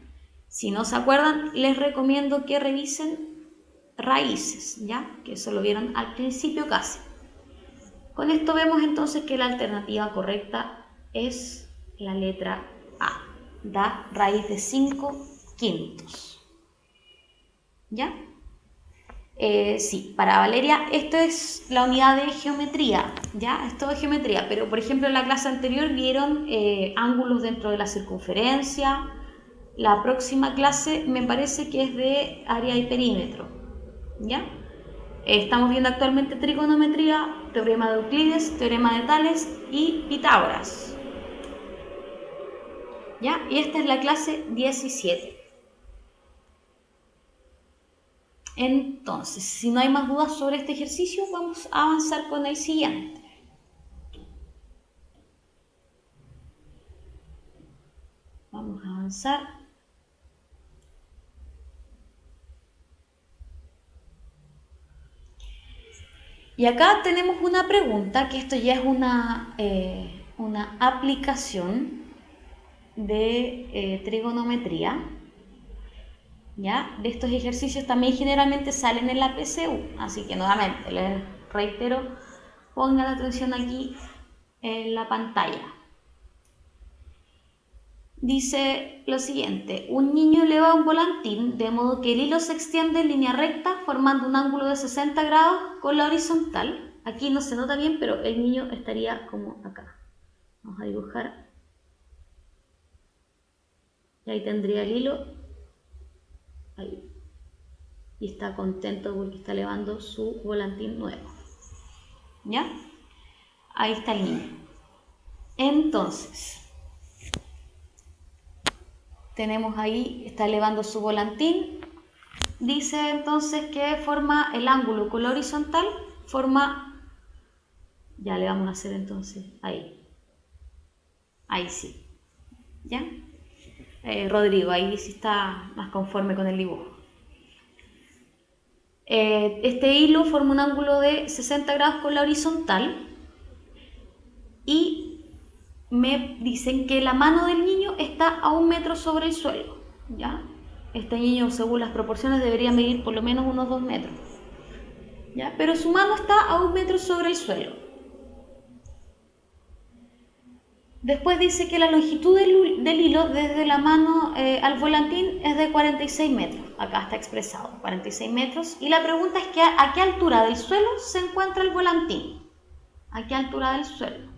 Si no se acuerdan, les recomiendo que revisen raíces, ¿ya? Que eso lo vieron al principio casi. Con esto vemos entonces que la alternativa correcta es la letra A. Da raíz de 5 quintos. ¿Ya? Sí, para Valeria esto es la unidad de geometría, ¿ya? Esto es geometría, pero por ejemplo en la clase anterior vieron ángulos dentro de la circunferencia. La próxima clase me parece que es de área y perímetro, ¿ya? Estamos viendo actualmente trigonometría, teorema de Euclides, teorema de Tales y Pitágoras, ¿ya? Y esta es la clase 17. Entonces, si no hay más dudas sobre este ejercicio, vamos a avanzar con el siguiente. Vamos a avanzar. Y acá tenemos una pregunta, que esto ya es una aplicación de trigonometría. ¿Ya? De estos ejercicios también generalmente salen en la PSU, así que nuevamente les reitero, pongan atención aquí en la pantalla. Dice lo siguiente: un niño eleva un volantín de modo que el hilo se extiende en línea recta formando un ángulo de 60 grados con la horizontal. Aquí no se nota bien, pero el niño estaría como acá. Vamos a dibujar. Y ahí tendría el hilo. Ahí. Y está contento porque está elevando su volantín nuevo. ¿Ya? Ahí está el niño. Entonces, tenemos ahí, está elevando su volantín. Dice entonces que forma el ángulo con la horizontal, forma, ya le vamos a hacer entonces ahí. Ahí sí. ¿Ya? Rodrigo, ahí sí está más conforme con el dibujo. Este hilo forma un ángulo de 60 grados con la horizontal y me dicen que la mano del niño está a 1 metro sobre el suelo, ¿ya? Este niño, según las proporciones, debería medir por lo menos unos 2 metros, ¿ya? Pero su mano está a 1 metro sobre el suelo. Después dice que la longitud del hilo desde la mano al volantín es de 46 metros. Acá está expresado, 46 metros. Y la pregunta es que ¿a qué altura del suelo se encuentra el volantín? ¿A qué altura del suelo?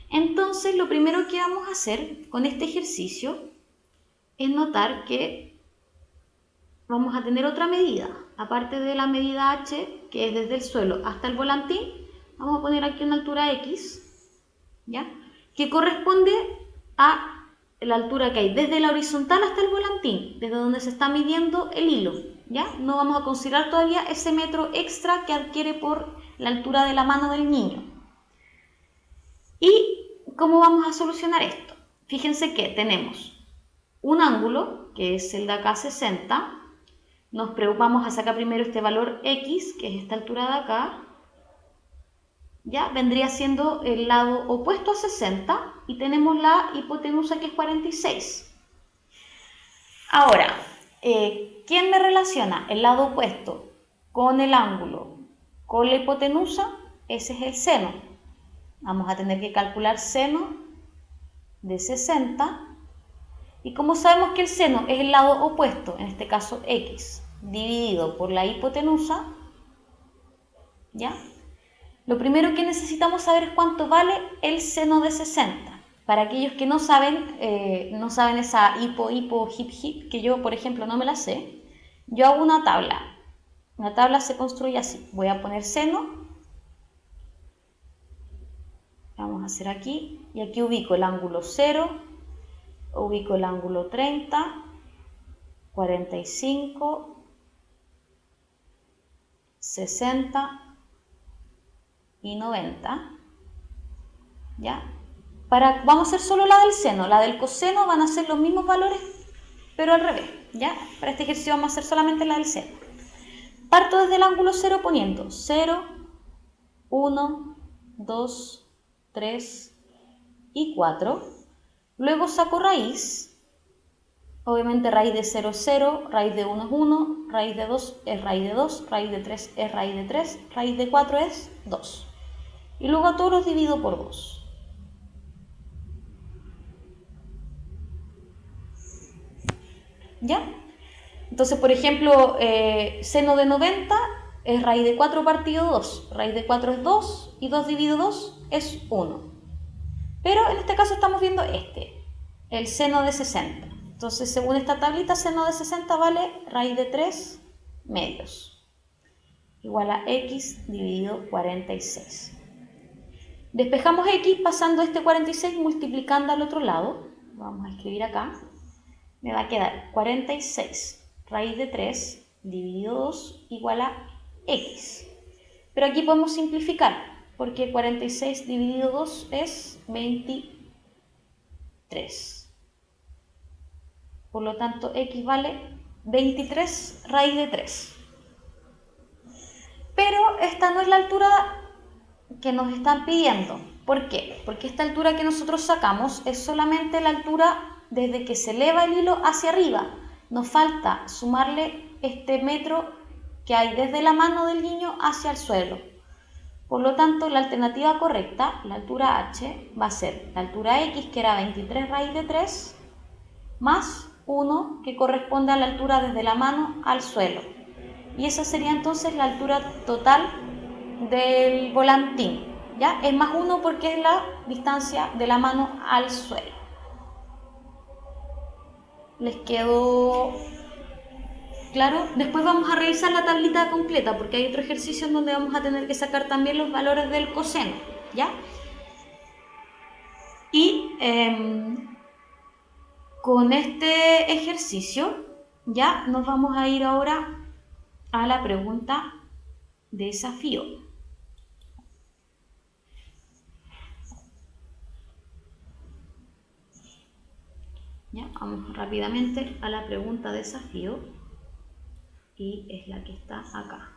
Entonces, lo primero que vamos a hacer con este ejercicio es notar que vamos a tener otra medida. Aparte de la medida h, que es desde el suelo hasta el volantín, vamos a poner aquí una altura x, ¿ya?, que corresponde a la altura que hay desde la horizontal hasta el volantín, desde donde se está midiendo el hilo, ¿ya? No vamos a considerar todavía ese metro extra que adquiere por la altura de la mano del niño. ¿Y cómo vamos a solucionar esto? Fíjense que tenemos un ángulo, que es el de acá 60, nos preocupamos a sacar primero este valor x, que es esta altura de acá, ya vendría siendo el lado opuesto a 60 y tenemos la hipotenusa que es 46. Ahora, ¿quién me relaciona el lado opuesto con el ángulo con la hipotenusa? Ese es el seno. Vamos a tener que calcular seno de 60 y como sabemos que el seno es el lado opuesto, en este caso x, dividido por la hipotenusa, ¿ya? Lo primero que necesitamos saber es cuánto vale el seno de 60. Para aquellos que no saben esa hipo, hip, hip, que yo, por ejemplo, no me la sé, yo hago una tabla. Una tabla se construye así. Voy a poner seno. Vamos a hacer aquí. Y aquí ubico el ángulo 0, ubico el ángulo 30, 45, 60... y 90, ¿ya? Vamos a hacer solo la del seno, la del coseno van a ser los mismos valores, pero al revés, ¿ya? Para este ejercicio vamos a hacer solamente la del seno. Parto desde el ángulo 0 poniendo 0, 1, 2, 3 y 4. Luego saco raíz, obviamente raíz de 0 es 0, raíz de 1 es 1, raíz de 2 es raíz de 2, raíz de 3 es raíz de 3, raíz de 4 es 2. Y luego a todos los divido por 2. ¿Ya? Entonces, por ejemplo, seno de 90 es raíz de 4 partido 2. Raíz de 4 es 2 y 2 dividido 2 es 1. Pero en este caso estamos viendo el seno de 60. Entonces, según esta tablita, seno de 60 vale raíz de 3 medios. Igual a x dividido 46. Despejamos x pasando este 46 multiplicando al otro lado. Vamos a escribir acá. Me va a quedar 46 raíz de 3 dividido 2 igual a x. Pero aquí podemos simplificar, porque 46 dividido 2 es 23. Por lo tanto, x vale 23 raíz de 3. Pero esta no es la altura que nos están pidiendo. ¿Por qué? Porque esta altura que nosotros sacamos es solamente la altura desde que se eleva el hilo hacia arriba. Nos falta sumarle este metro que hay desde la mano del niño hacia el suelo. Por lo tanto, la alternativa correcta, la altura h, va a ser la altura x, que era 23 raíz de 3, más 1, que corresponde a la altura desde la mano al suelo. Y esa sería entonces la altura total del volantín, ¿ya? Es más 1 porque es la distancia de la mano al suelo. ¿Les quedó claro? Después vamos a revisar la tablita completa porque hay otro ejercicio en donde vamos a tener que sacar también los valores del coseno, ¿ya? Y con este ejercicio ya nos vamos a ir ahora a la pregunta de desafío. Ya, vamos rápidamente a la pregunta de desafío y es la que está acá.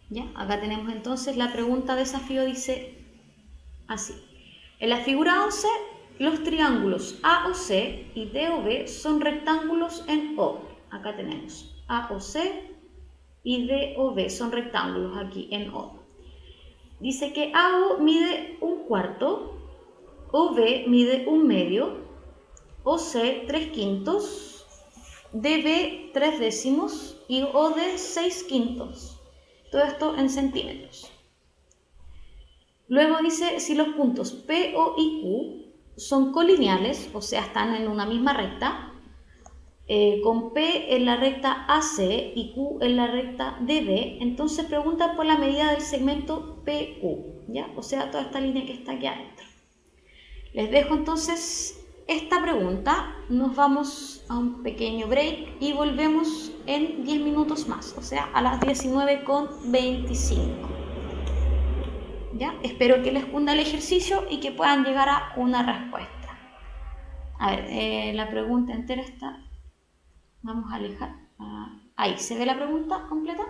¿Ya? Acá tenemos entonces la pregunta desafío, dice así. En la figura 11, los triángulos A o C y D o B son rectángulos en O. Acá tenemos A o C y D o B son rectángulos aquí en O. Dice que AO mide 1/4, OB mide 1/2, OC 3/5, DB 3/10 y OD 6/5. Todo esto en centímetros. Luego dice si los puntos P, O y Q son colineales, o sea, están en una misma recta, con P en la recta AC y Q en la recta DB, entonces pregunta por la medida del segmento PQ, ¿ya? O sea, toda esta línea que está aquí adentro. Les dejo entonces esta pregunta, nos vamos a un pequeño break y volvemos en 10 minutos más, o sea, a las 19:25. ¿Ya? Espero que les cunda el ejercicio y que puedan llegar a una respuesta. A ver, la pregunta entera está... Vamos a alejar. Ahí, ¿se ve la pregunta completa?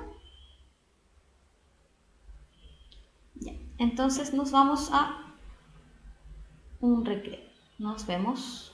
Ya. Entonces nos vamos a un recreo. Nos vemos.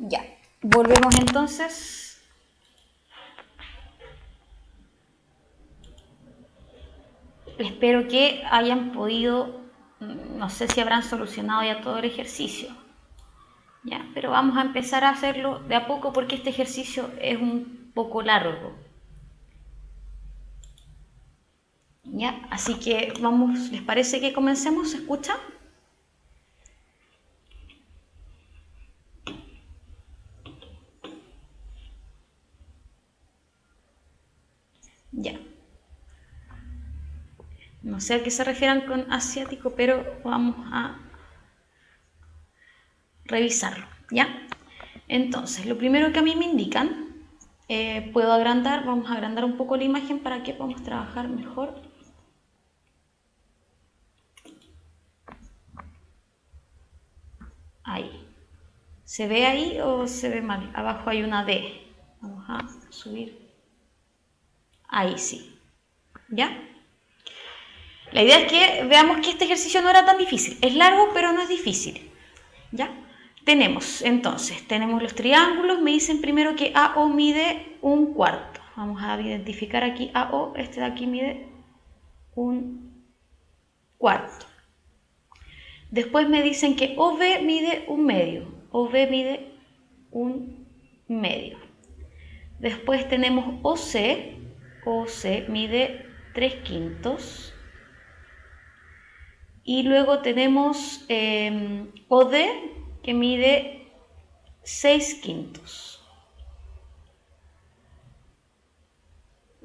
Ya, volvemos entonces. Espero que hayan podido, no sé si habrán solucionado ya todo el ejercicio. Ya, pero vamos a empezar a hacerlo de a poco porque este ejercicio es un poco largo. Ya, así que vamos, ¿les parece que comencemos? ¿Se escucha? Ya. No sé a qué se refieran con asiático, pero vamos a revisarlo, ¿ya? Entonces, lo primero que a mí me indican, puedo agrandar, vamos a agrandar un poco la imagen para que podamos trabajar mejor. Ahí. ¿Se ve ahí o se ve mal? Abajo hay una D. Vamos a subir. Ahí sí. ¿Ya? La idea es que veamos que este ejercicio no era tan difícil. Es largo, pero no es difícil. ¿Ya? Tenemos los triángulos. Me dicen primero que AO mide 1/4. Vamos a identificar aquí AO. Este de aquí mide 1/4. Después me dicen que OB mide 1/2. OB mide 1/2. Después tenemos OC. OC mide 3/5. Y luego tenemos OD que mide 6/5.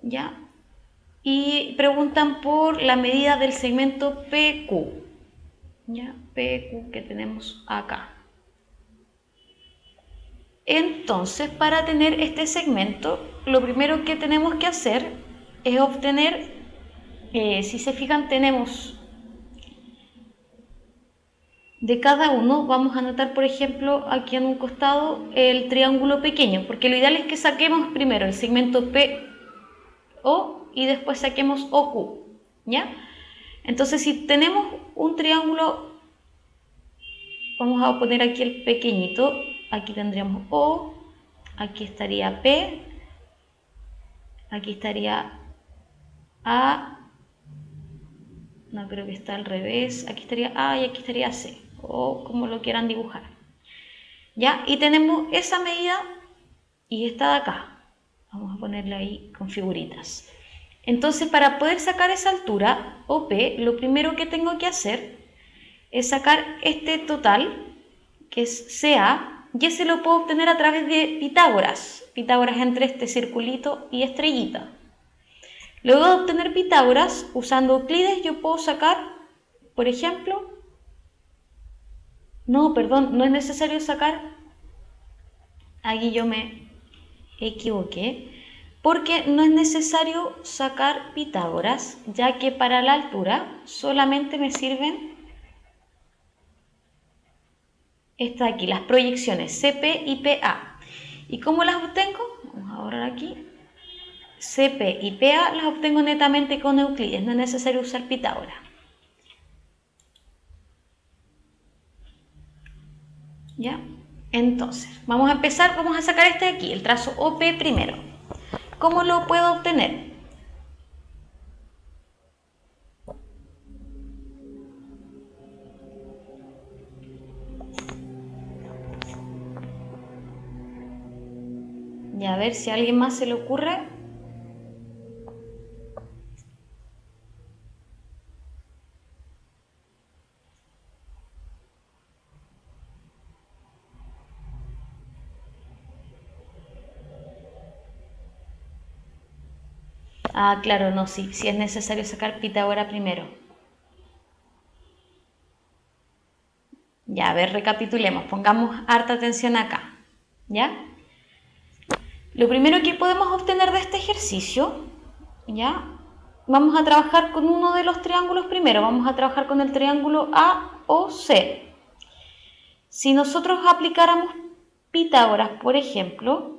¿Ya? Y preguntan por la medida del segmento PQ. ¿Ya? PQ que tenemos acá. Entonces, para tener este segmento, lo primero que tenemos que hacer es obtener, si se fijan, tenemos de cada uno, vamos a anotar, por ejemplo, aquí en un costado el triángulo pequeño, porque lo ideal es que saquemos primero el segmento PO y después saquemos OQ, ¿ya? Entonces, si tenemos un triángulo, vamos a poner aquí el pequeñito, aquí tendríamos O, aquí estaría P, aquí estaría A, no creo que está al revés, aquí estaría A y aquí estaría C, o como lo quieran dibujar. ¿Ya? Y tenemos esa medida y esta de acá. Vamos a ponerle ahí con figuritas. Entonces, para poder sacar esa altura, OP, lo primero que tengo que hacer es sacar este total, que es CA, y ese lo puedo obtener a través de Pitágoras. Pitágoras entre este circulito y estrellita. Luego de obtener Pitágoras, usando Euclides, yo puedo sacar, por ejemplo, no es necesario sacar, aquí yo me equivoqué, porque no es necesario sacar Pitágoras, ya que para la altura solamente me sirven estas de aquí, las proyecciones CP y PA. ¿Y cómo las obtengo? Vamos a borrar aquí. CP y PA las obtengo netamente con Euclides, no es necesario usar Pitágoras. ¿Ya? Entonces, vamos a empezar, vamos a sacar este de aquí, el trazo OP primero. ¿Cómo lo puedo obtener? Y a ver si a alguien más se le ocurre. Ah, claro, no, sí es necesario sacar Pitágoras primero. Ya, a ver, recapitulemos, pongamos harta atención acá, ¿ya? Lo primero que podemos obtener de este ejercicio, ¿ya? Vamos a trabajar con uno de los triángulos primero, vamos a trabajar con el triángulo AOC. Si nosotros aplicáramos Pitágoras, por ejemplo,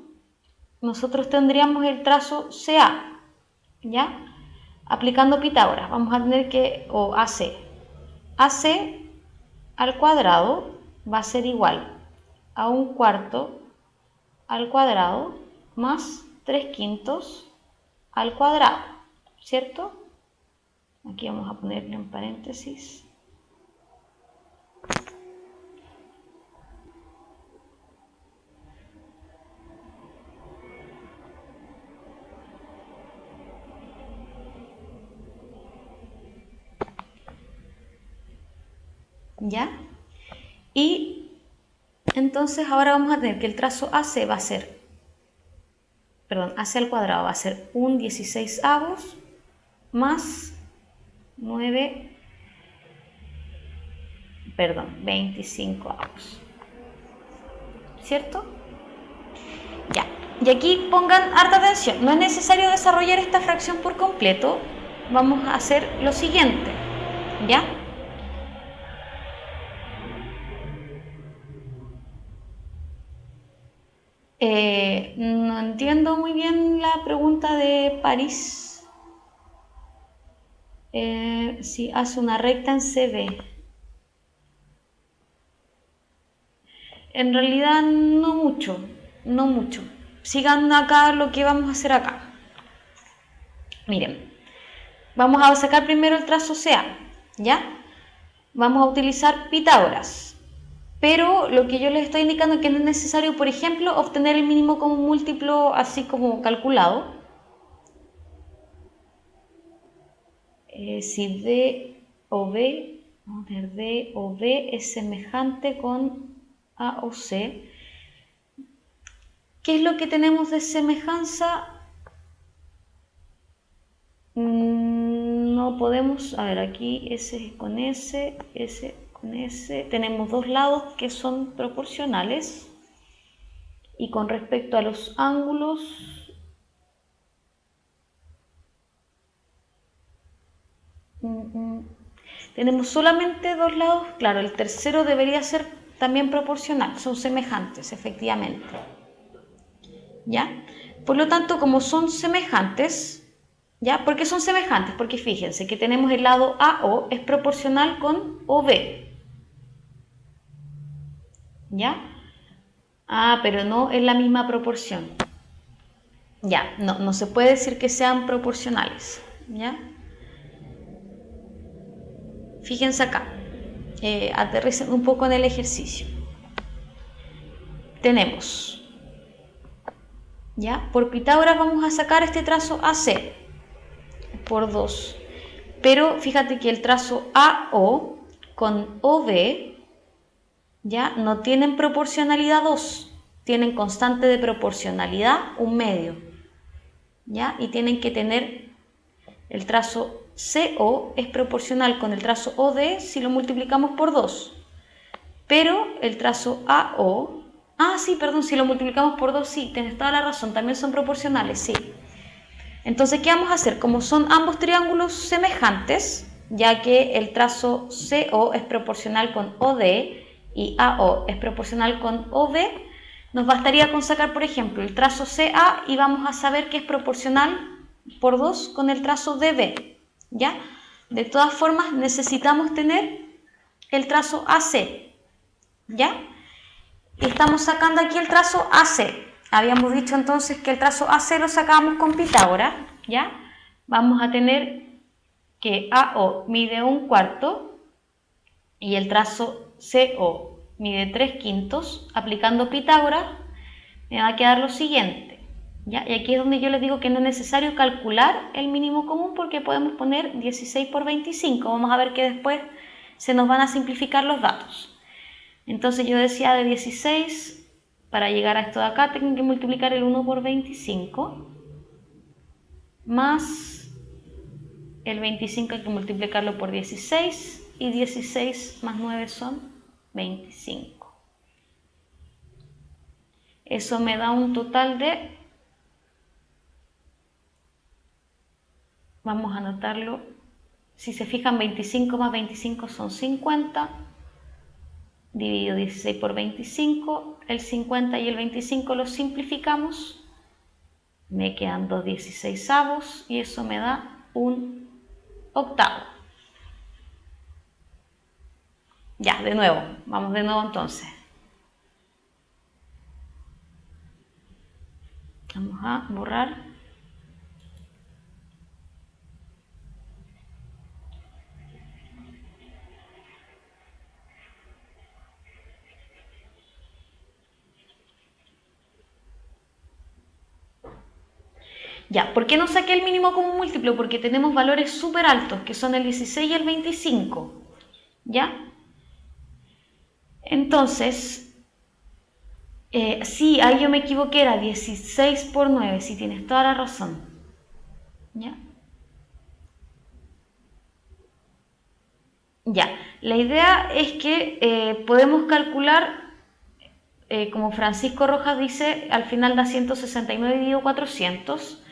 nosotros tendríamos el trazo CA. ¿Ya? Aplicando Pitágoras, vamos a tener que, o AC al cuadrado va a ser igual a 1/4 al cuadrado más 3/5 al cuadrado, ¿cierto? Aquí vamos a ponerle en paréntesis. ¿Ya? Y entonces ahora vamos a tener que el trazo AC va a ser, perdón, AC al cuadrado va a ser un 16avos más 25avos. ¿Cierto? Ya. Y aquí pongan harta atención. No es necesario desarrollar esta fracción por completo. Vamos a hacer lo siguiente. ¿Ya? No entiendo muy bien la pregunta de París. Si hace una recta en CB. En realidad no mucho, no mucho. Sigan acá lo que vamos a hacer acá. Miren, vamos a sacar primero el trazo CA, ¿ya? Vamos a utilizar Pitágoras. Pero lo que yo les estoy indicando es que no es necesario, por ejemplo, obtener el mínimo común múltiplo así como calculado. Si D o B, vamos a ver, D o B es semejante con A o C. ¿Qué es lo que tenemos de semejanza? No podemos, a ver, aquí S con S con S, tenemos dos lados que son proporcionales y con respecto a los ángulos tenemos solamente dos lados, claro, el tercero debería ser también proporcional, son semejantes efectivamente, ¿ya? Por lo tanto, como son semejantes, ¿ya? ¿Por qué son semejantes? Porque fíjense que tenemos el lado AO es proporcional con OB. ¿Ya? Ah, pero no es la misma proporción. Ya, no se puede decir que sean proporcionales. ¿Ya? Fíjense acá. Aterricen un poco en el ejercicio. Tenemos, ¿ya? Por Pitágoras vamos a sacar este trazo AC por 2. Pero fíjate que el trazo AO con OB, ¿ya? No tienen proporcionalidad 2, tienen constante de proporcionalidad 1/2, ¿ya? Y tienen que tener el trazo CO es proporcional con el trazo OD si lo multiplicamos por 2, pero el trazo AO, sí, perdón, si lo multiplicamos por 2, sí, tienes toda la razón, también son proporcionales, sí. Entonces, ¿qué vamos a hacer? Como son ambos triángulos semejantes, ya que el trazo CO es proporcional con OD y AO es proporcional con OB, nos bastaría con sacar, por ejemplo, el trazo CA y vamos a saber que es proporcional por 2 con el trazo DB, ¿ya? De todas formas, necesitamos tener el trazo AC, ¿ya? Y estamos sacando aquí el trazo AC. Habíamos dicho entonces que el trazo AC lo sacábamos con Pitágoras, ¿ya? Vamos a tener que AO mide 1/4 y el trazo CO mide 3/5, aplicando Pitágoras, me va a quedar lo siguiente, ¿ya? Y aquí es donde yo les digo que no es necesario calcular el mínimo común porque podemos poner 16 por 25. Vamos a ver que después se nos van a simplificar los datos. Entonces yo decía de 16, para llegar a esto de acá tengo que multiplicar el 1 por 25, más el 25 hay que multiplicarlo por 16, y 16 más 9 son 25. Eso me da un total de, vamos a anotarlo, si se fijan 25 más 25 son 50, dividido 16 por 25, el 50 y el 25 los simplificamos, me quedan 2 16avos y eso me da 1/8. Ya, de nuevo, vamos de nuevo entonces. Vamos a borrar. Ya, ¿por qué no saqué el mínimo común múltiplo? Porque tenemos valores súper altos, que son el 16 y el 25. ¿Ya? Entonces, sí, ahí yo me equivoqué, era 16 por 9, sí, tienes toda la razón. ¿Ya? Ya, la idea es que podemos calcular, como Francisco Rojas dice, al final da 169 dividido 400,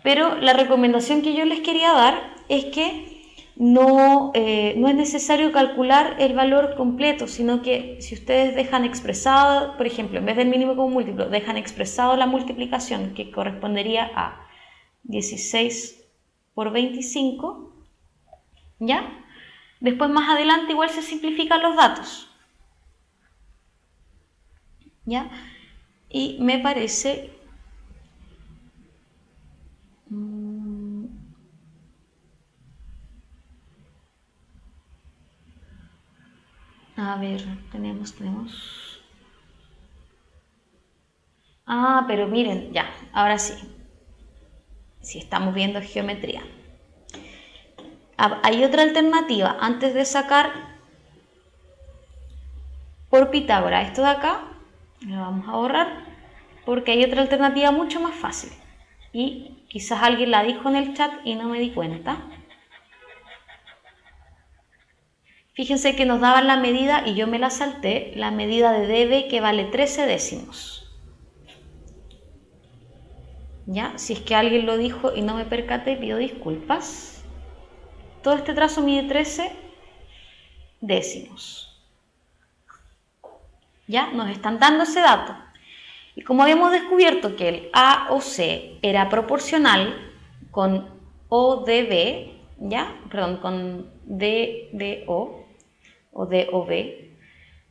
pero la recomendación que yo les quería dar es que no es necesario calcular el valor completo, sino que si ustedes dejan expresado, por ejemplo, en vez del mínimo común múltiplo, dejan expresado la multiplicación que correspondería a 16 por 25, ¿ya? Después más adelante igual se simplifican los datos, ¿ya? Y me parece... A ver, tenemos... Ah, pero miren, ya, ahora sí. Si estamos viendo geometría. Hay otra alternativa. Antes de sacar por Pitágoras esto de acá, lo vamos a borrar, porque hay otra alternativa mucho más fácil. Y quizás alguien la dijo en el chat y no me di cuenta. Fíjense que nos daban la medida, y yo me la salté, la medida de dB que vale 13 décimos. ¿Ya? Si es que alguien lo dijo y no me percaté, pido disculpas. Todo este trazo mide 13 décimos. ¿Ya? Nos están dando ese dato. Y como habíamos descubierto que el A o C era proporcional con ODB, ¿ya? Perdón, con DDO o DOB,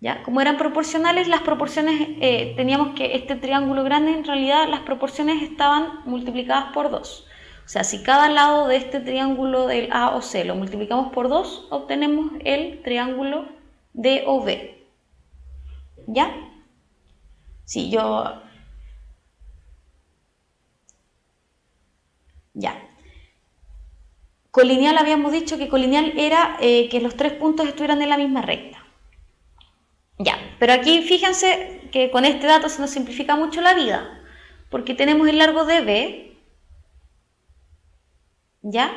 ¿ya? Como eran proporcionales, las proporciones, teníamos que este triángulo grande, en realidad las proporciones estaban multiplicadas por 2. O sea, si cada lado de este triángulo del A o C lo multiplicamos por 2, obtenemos el triángulo DOB. ¿Ya? Si yo... Ya. Colineal, habíamos dicho que colineal era que los tres puntos estuvieran en la misma recta. Ya, pero aquí fíjense que con este dato se nos simplifica mucho la vida, porque tenemos el largo de B, ¿ya?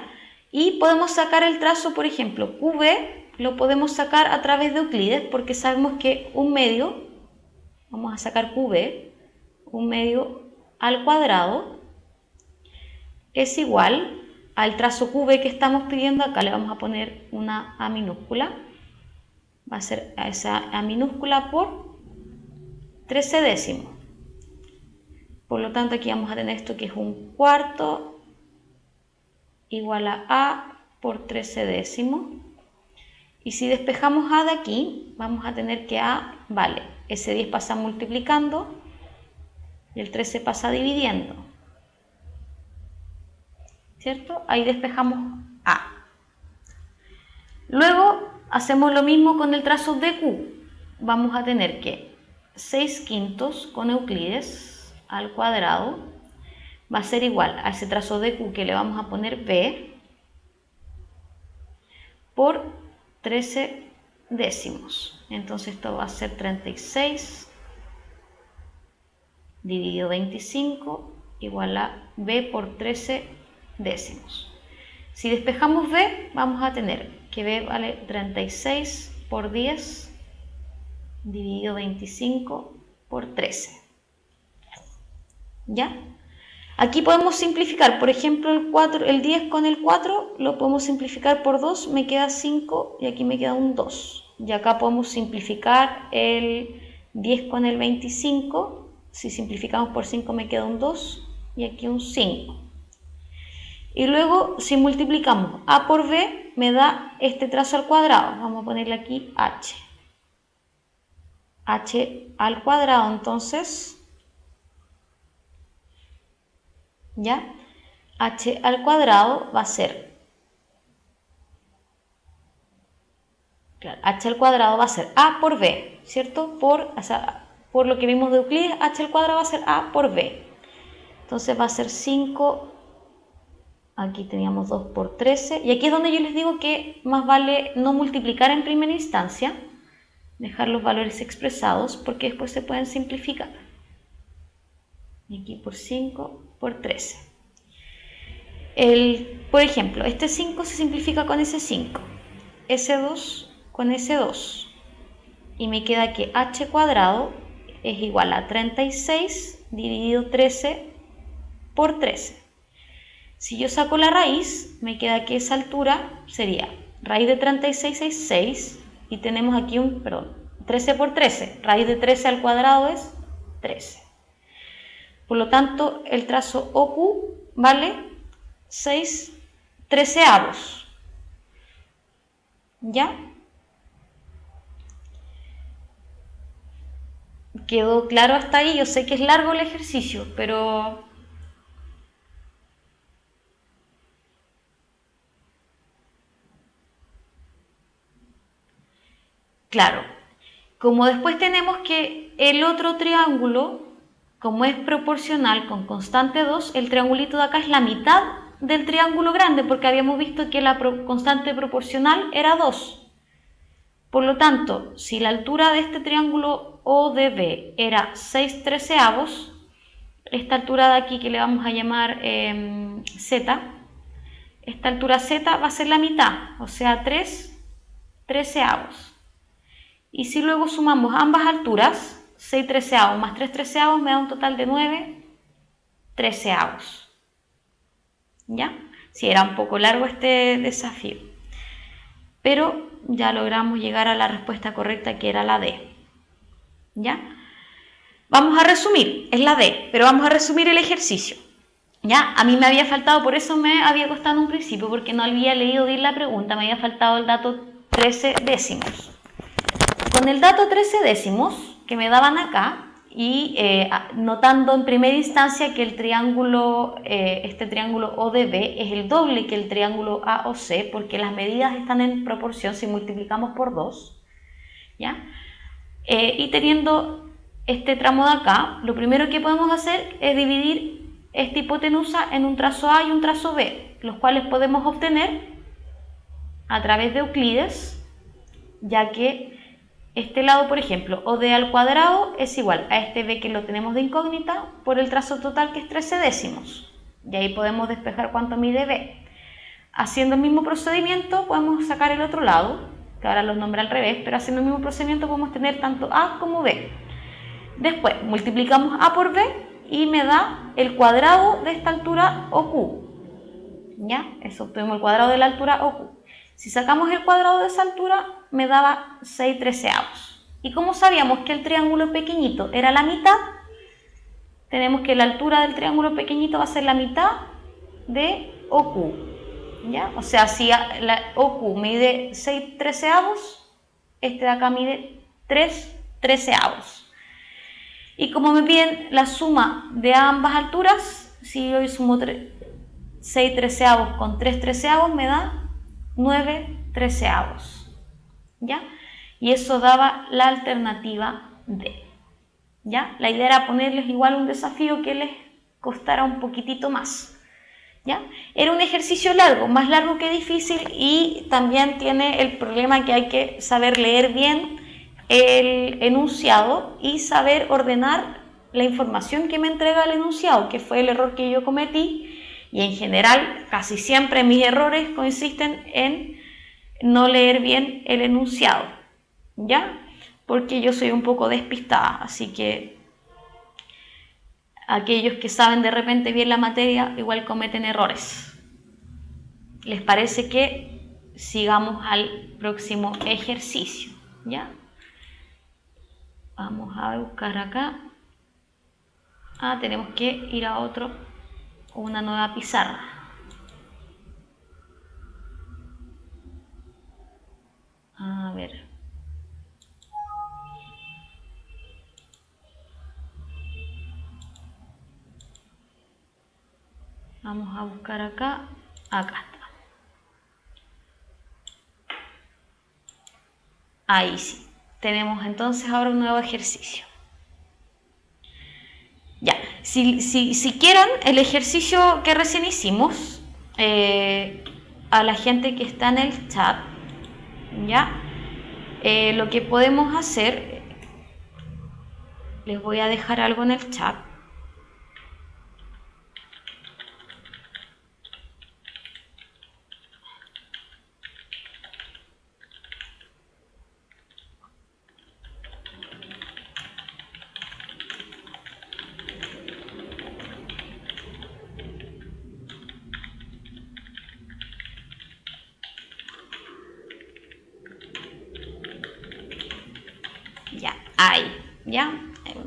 Y podemos sacar el trazo, por ejemplo, QB, lo podemos sacar a través de Euclides, porque sabemos que un medio, vamos a sacar QB, un medio al cuadrado, es igual al trazo QB que estamos pidiendo. Acá le vamos a poner una A minúscula. Va a ser esa A minúscula por 13 décimos. Por lo tanto, aquí vamos a tener esto que es un cuarto igual a A por 13 décimos. Y si despejamos A de aquí, vamos a tener que A vale, ese 10 pasa multiplicando y el 13 pasa dividiendo. ¿Cierto? Ahí despejamos A. Luego hacemos lo mismo con el trazo DQ. Vamos a tener que 6 quintos con Euclides al cuadrado va a ser igual a ese trazo DQ que le vamos a poner B por 13 décimos. Entonces esto va a ser 36 dividido 25 igual a B por 13 décimos. Si despejamos B, vamos a tener que B vale 36 por 10 dividido 25 por 13. ¿Ya? Aquí podemos simplificar, por ejemplo, el 10 con el 4 lo podemos simplificar por 2, me queda 5 y aquí me queda un 2. Y acá podemos simplificar el 10 con el 25, si simplificamos por 5 me queda un 2 y aquí un 5. Y luego, si multiplicamos A por B, me da este trazo al cuadrado. Vamos a ponerle aquí H. H al cuadrado, entonces, ¿ya? H al cuadrado va a ser, claro, H al cuadrado va a ser A por B, ¿cierto? Por lo que vimos de Euclides, H al cuadrado va a ser A por B. Entonces va a ser 5, aquí teníamos 2 por 13, y aquí es donde yo les digo que más vale no multiplicar en primera instancia, dejar los valores expresados, porque después se pueden simplificar. Y aquí por 5 por 13. Por ejemplo, este 5 se simplifica con ese 5, ese 2 con ese 2, y me queda que h cuadrado es igual a 36 dividido 13 por 13. Si yo saco la raíz, me queda que esa altura sería raíz de 36 es 6, y tenemos aquí 13 por 13, raíz de 13 al cuadrado es 13. Por lo tanto, el trazo OQ vale 6/13. ¿Ya? ¿Quedó claro hasta ahí? Yo sé que es largo el ejercicio, pero claro, como después tenemos que el otro triángulo, como es proporcional con constante 2, el triangulito de acá es la mitad del triángulo grande, porque habíamos visto que la constante proporcional era 2. Por lo tanto, si la altura de este triángulo ODB era 6/13, esta altura de aquí que le vamos a llamar Z, esta altura Z va a ser la mitad, o sea 3/13. Y si luego sumamos ambas alturas, 6/13 más 3/13 me da un total de 9/13. ¿Ya? Sí, era un poco largo este desafío, pero ya logramos llegar a la respuesta correcta, que era la D. ¿Ya? Vamos a resumir, es la D, pero vamos a resumir el ejercicio. ¿Ya? A mí me había faltado, por eso me había costado en un principio, porque no había leído bien la pregunta, me había faltado el dato 13 décimos. Con el dato 13 décimos que me daban acá, y notando en primera instancia que el triángulo, este triángulo ODB es el doble que el triángulo AOC, porque las medidas están en proporción si multiplicamos por 2, ¿ya? Y teniendo este tramo de acá, lo primero que podemos hacer es dividir esta hipotenusa en un trazo A y un trazo B, los cuales podemos obtener a través de Euclides, ya que este lado, por ejemplo, OD al cuadrado es igual a este B que lo tenemos de incógnita por el trazo total, que es 13 décimos. Y ahí podemos despejar cuánto mide B. Haciendo el mismo procedimiento podemos sacar el otro lado, que ahora los nombré al revés, pero haciendo el mismo procedimiento podemos tener tanto A como B. Después multiplicamos A por B y me da el cuadrado de esta altura OQ. ¿Ya? Eso, obtuvimos el cuadrado de la altura OQ. Si sacamos el cuadrado de esa altura, me daba 6/13. Y como sabíamos que el triángulo pequeñito era la mitad, tenemos que la altura del triángulo pequeñito va a ser la mitad de OQ. ¿Ya? O sea, si la OQ mide 6/13, este de acá mide 3/13. Y como me piden la suma de ambas alturas, si yo sumo 6/13 con 3/13 me da 9/13. ¿Ya? Y eso daba la alternativa D. ¿Ya? La idea era ponerles igual un desafío que les costara un poquitito más. ¿Ya? Era un ejercicio largo, más largo que difícil, y también tiene el problema que hay que saber leer bien el enunciado y saber ordenar la información que me entrega el enunciado, que fue el error que yo cometí. Y en general, casi siempre mis errores consisten en no leer bien el enunciado, ¿ya? Porque yo soy un poco despistada, así que aquellos que saben de repente bien la materia igual cometen errores. ¿Les parece que sigamos al próximo ejercicio? ¿Ya? Vamos a buscar acá. Tenemos que ir a una nueva pizarra. A ver. Vamos a buscar acá. Acá está. Ahí sí. Tenemos entonces ahora un nuevo ejercicio. Ya, si quieren el ejercicio que recién hicimos, a la gente que está en el chat, ya, lo que podemos hacer, les voy a dejar algo en el chat. Ahí, ¿ya?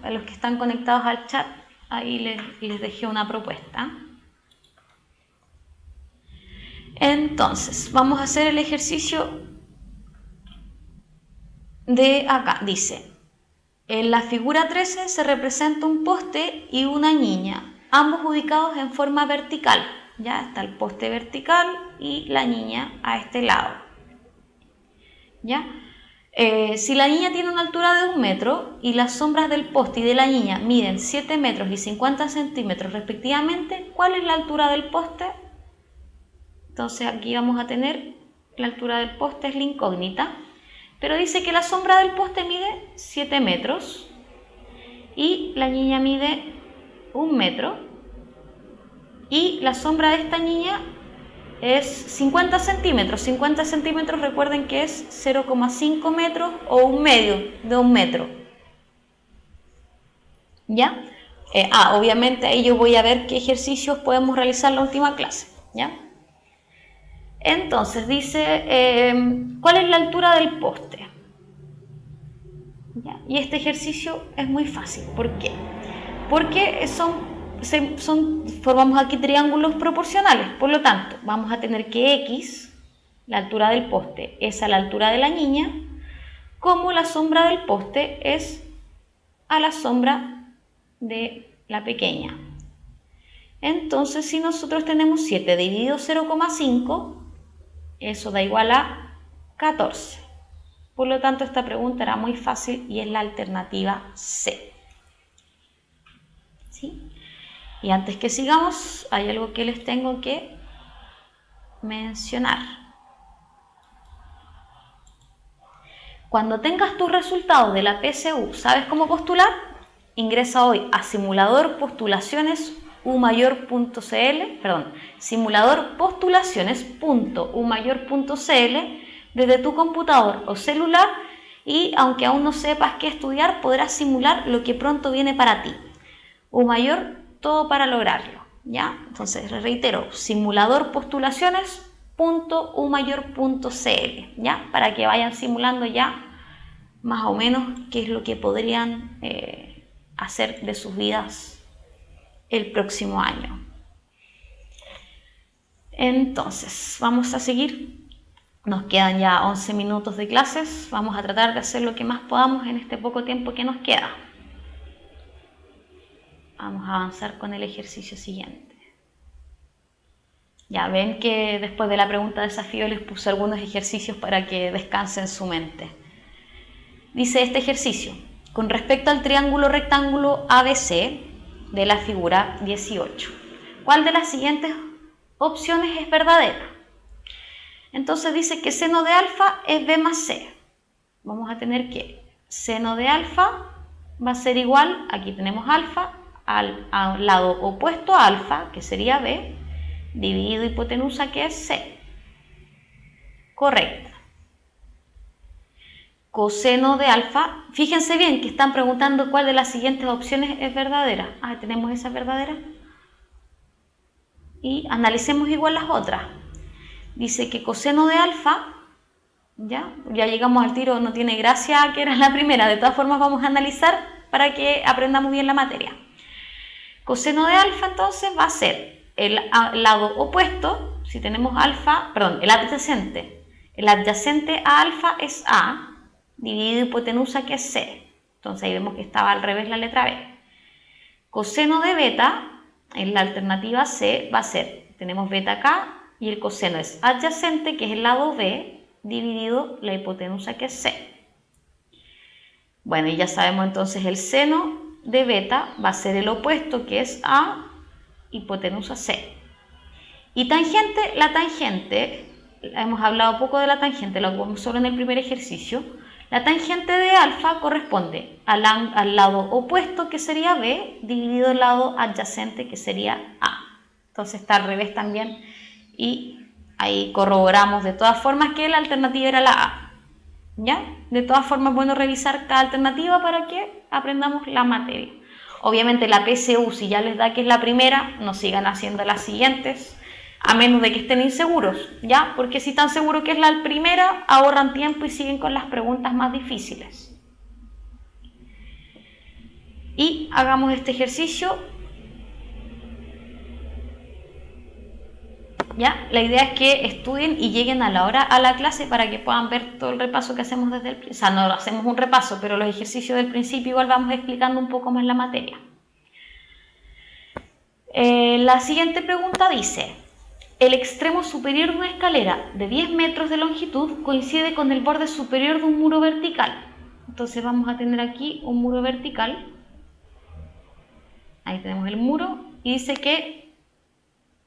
A los que están conectados al chat, ahí les dejé una propuesta. Entonces, vamos a hacer el ejercicio de acá. Dice, en la figura 13 se representa un poste y una niña, ambos ubicados en forma vertical. Ya está el poste vertical y la niña a este lado. ¿Ya? Si la niña tiene una altura de 1 metro y las sombras del poste y de la niña miden 7 metros y 50 centímetros respectivamente, ¿cuál es la altura del poste? Entonces aquí vamos a tener la altura del poste, es la incógnita, pero dice que la sombra del poste mide 7 metros y la niña mide 1 metro y la sombra de esta niña es 50 centímetros. 50 centímetros, recuerden que es 0,5 metros o 1 medio de 1 metro. ¿Ya? Obviamente ahí yo voy a ver qué ejercicios podemos realizar en la última clase. ¿Ya? Entonces dice, ¿cuál es la altura del poste? ¿Ya? Y este ejercicio es muy fácil. ¿Por qué? Porque formamos aquí triángulos proporcionales, por lo tanto vamos a tener que X, la altura del poste, es a la altura de la niña, como la sombra del poste es a la sombra de la pequeña. Entonces, si nosotros tenemos 7 dividido 0,5, eso da igual a 14. Por lo tanto, esta pregunta era muy fácil y es la alternativa C. ¿Sí? Y antes que sigamos, hay algo que les tengo que mencionar. Cuando tengas tus resultados de la PSU, ¿sabes cómo postular? Ingresa hoy a simuladorpostulaciones.umayor.cl desde tu computador o celular y aunque aún no sepas qué estudiar, podrás simular lo que pronto viene para ti. Umayor, todo para lograrlo, ¿ya? Entonces, reitero, simuladorpostulaciones.umayor.cl, ¿ya? Para que vayan simulando ya más o menos qué es lo que podrían hacer de sus vidas el próximo año. Entonces, vamos a seguir. Nos quedan ya 11 minutos de clases. Vamos a tratar de hacer lo que más podamos en este poco tiempo que nos queda. Vamos a avanzar con el ejercicio siguiente. Ya ven que después de la pregunta desafío les puse algunos ejercicios para que descansen su mente. Dice este ejercicio, con respecto al triángulo rectángulo ABC de la figura 18, ¿cuál de las siguientes opciones es verdadera? Entonces dice que seno de alfa es B más C. Vamos a tener que seno de alfa va a ser igual, aquí tenemos alfa, al lado opuesto a alfa, que sería B, dividido hipotenusa, que es C. Correcto. Coseno de alfa, fíjense bien que están preguntando cuál de las siguientes opciones es verdadera. Tenemos esa verdadera. Y analicemos igual las otras. Dice que coseno de alfa, ya llegamos al tiro, no tiene gracia que era la primera, de todas formas vamos a analizar para que aprendamos bien la materia. Coseno de alfa entonces va a ser el lado opuesto, si tenemos alfa, perdón, el adyacente a alfa es A, dividido hipotenusa que es C. Entonces ahí vemos que estaba al revés la letra B. Coseno de beta En la alternativa C va a ser, tenemos beta acá y el coseno es adyacente, que es el lado B, dividido la hipotenusa, que es C. Bueno, y ya sabemos entonces el seno de beta va a ser el opuesto, que es A, hipotenusa C. Y tangente, la tangente, hemos hablado poco de la tangente, lo vimos solo en el primer ejercicio. La tangente de alfa corresponde al lado opuesto, que sería B, dividido el lado adyacente, que sería A. Entonces está al revés también, y ahí corroboramos de todas formas que la alternativa era la A. ¿Ya? De todas formas, es bueno revisar cada alternativa para que aprendamos la materia. Obviamente la PSU, si ya les da que es la primera, no sigan haciendo las siguientes, a menos de que estén inseguros, ¿ya? Porque si están seguros que es la primera, ahorran tiempo y siguen con las preguntas más difíciles. Y hagamos este ejercicio. ¿Ya? La idea es que estudien y lleguen a la hora a la clase para que puedan ver todo el repaso que hacemos desde el principio. O sea, no hacemos un repaso, pero los ejercicios del principio igual vamos explicando un poco más la materia. La siguiente pregunta dice: el extremo superior de una escalera de 10 metros de longitud coincide con el borde superior de un muro vertical. Entonces vamos a tener aquí un muro vertical. Ahí tenemos el muro y dice que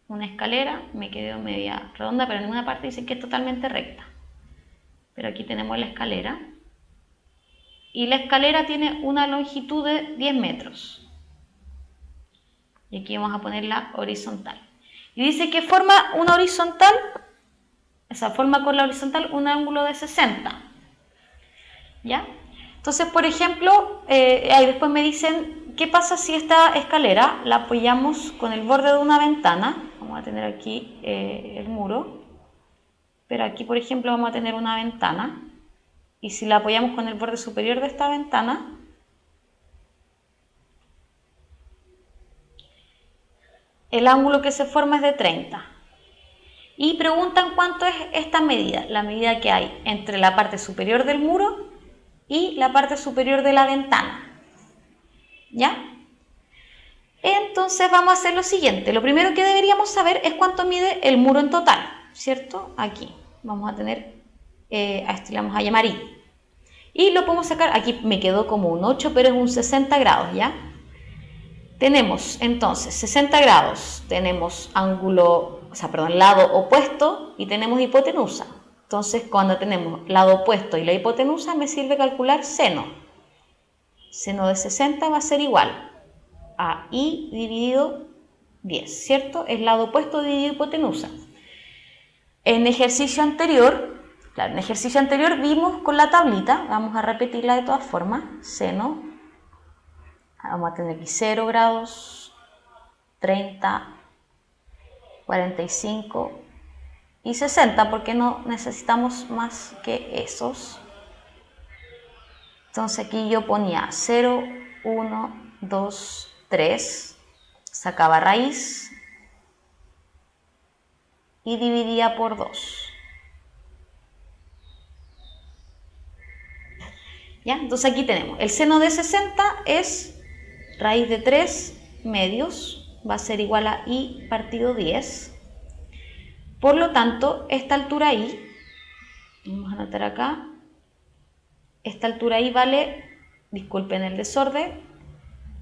una escalera, me quedó media redonda, pero en una parte dice que es totalmente recta. Pero aquí tenemos la escalera. Y la escalera tiene una longitud de 10 metros. Y aquí vamos a ponerla horizontal. Y dice que forma una horizontal, o sea, forma con la horizontal un ángulo de 60. ¿Ya? Entonces, por ejemplo, ahí después me dicen, ¿qué pasa si esta escalera la apoyamos con el borde de una ventana? Vamos a tener aquí el muro, pero aquí, por ejemplo, vamos a tener una ventana. Y si la apoyamos con el borde superior de esta ventana, el ángulo que se forma es de 30. Y preguntan cuánto es esta medida, la medida que hay entre la parte superior del muro y la parte superior de la ventana. ¿Ya? Entonces vamos a hacer lo siguiente. Lo primero que deberíamos saber es cuánto mide el muro en total, ¿cierto? Aquí vamos a tener, a este le vamos a llamar I. Y lo podemos sacar, aquí me quedó como un 8, pero es un 60 grados, ¿ya? Tenemos entonces 60 grados, tenemos lado opuesto y tenemos hipotenusa. Entonces cuando tenemos lado opuesto y la hipotenusa me sirve calcular seno. Seno de 60 va a ser igual a I dividido 10, ¿cierto? Es lado opuesto dividido hipotenusa. En ejercicio anterior vimos con la tablita, vamos a repetirla de todas formas, seno, vamos a tener aquí 0 grados, 30, 45 y 60, porque no necesitamos más que esos. Entonces aquí yo ponía 0, 1, 2, 3, sacaba raíz y dividía por 2. ¿Ya? Entonces aquí tenemos, el seno de 60 es raíz de 3 medios, va a ser igual a I partido 10. Por lo tanto, esta altura I, vamos a anotar acá, esta altura I vale, disculpen el desorden,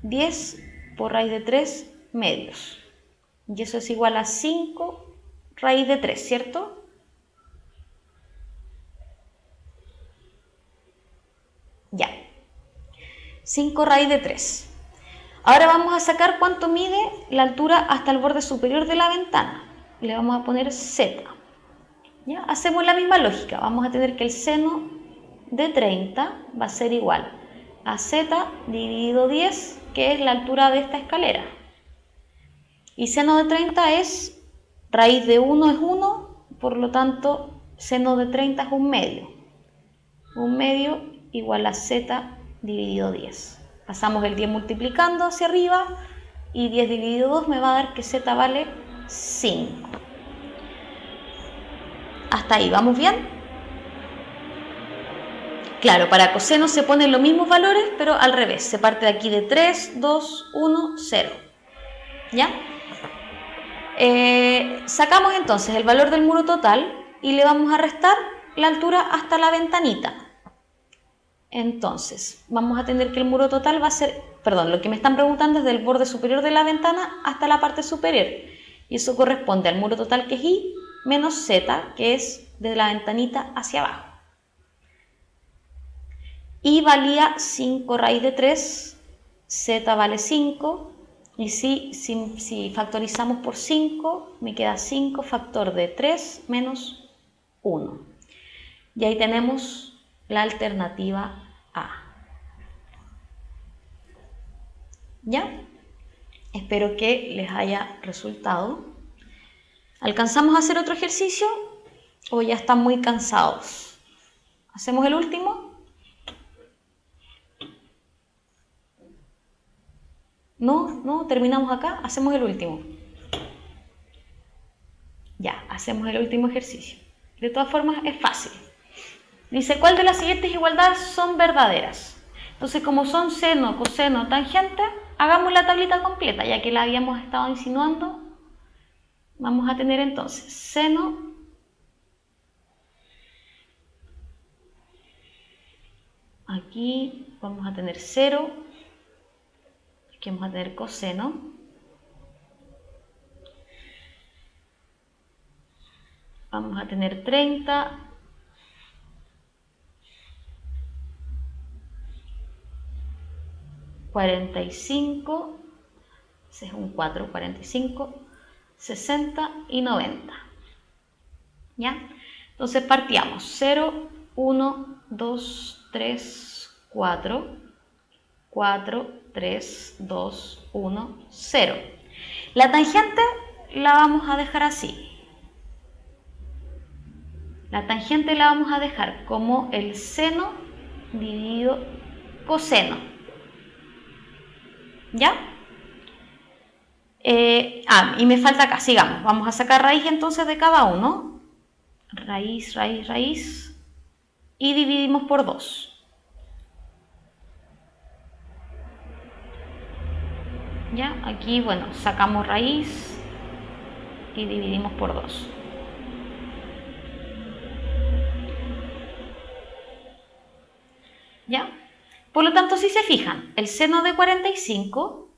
10 por raíz de 3 medios. Y eso es igual a 5 raíz de 3, ¿cierto? Ya. 5 raíz de 3. Ahora vamos a sacar cuánto mide la altura hasta el borde superior de la ventana. Le vamos a poner Z. ¿Ya? Hacemos la misma lógica. Vamos a tener que el seno de 30 va a ser igual a Z dividido 10, que es la altura de esta escalera. Y seno de 30 es, raíz de 1 es 1, por lo tanto, seno de 30 es un medio. Un medio igual a Z dividido 10. Pasamos el 10 multiplicando hacia arriba y 10 dividido 2 me va a dar que Z vale 5. ¿Hasta ahí vamos bien? Claro, para coseno se ponen los mismos valores, pero al revés. Se parte de aquí de 3, 2, 1, 0. ¿Ya? Sacamos entonces el valor del muro total y le vamos a restar la altura hasta la ventanita. Entonces, vamos a tener que el muro total va a ser, perdón, lo que me están preguntando es del borde superior de la ventana hasta la parte superior. Y eso corresponde al muro total, que es I, menos Z, que es de la ventanita hacia abajo. I valía 5 raíz de 3, Z vale 5, y si factorizamos por 5, me queda 5 factor de 3 menos 1. Y ahí tenemos la alternativa A. ¿Ya? Espero que les haya resultado. ¿Alcanzamos a hacer otro ejercicio o ya están muy cansados? ¿Hacemos el último? No, terminamos acá, hacemos el último. Ya, hacemos el último ejercicio. De todas formas, es fácil. Dice, ¿cuál de las siguientes igualdades son verdaderas? Entonces, como son seno, coseno, tangente, hagamos la tablita completa, ya que la habíamos estado insinuando. Vamos a tener entonces seno aquí vamos a tener 0, aquí vamos a tener coseno, vamos a tener 30, $45, ese es un 4, 45, 60 y 90. ¿Ya? Entonces partíamos 0, 1, 2, 3, 4, 4, 3, 2, 1, 0. La tangente la vamos a dejar así. La tangente la vamos a dejar como el seno dividido coseno. ¿Ya? Y me falta acá, sigamos. Vamos a sacar raíz entonces de cada uno. Raíz, raíz, raíz. Y dividimos por 2. ¿Ya? Aquí, bueno, sacamos raíz y dividimos por 2. ¿Ya? Por lo tanto, si se fijan, el seno de 45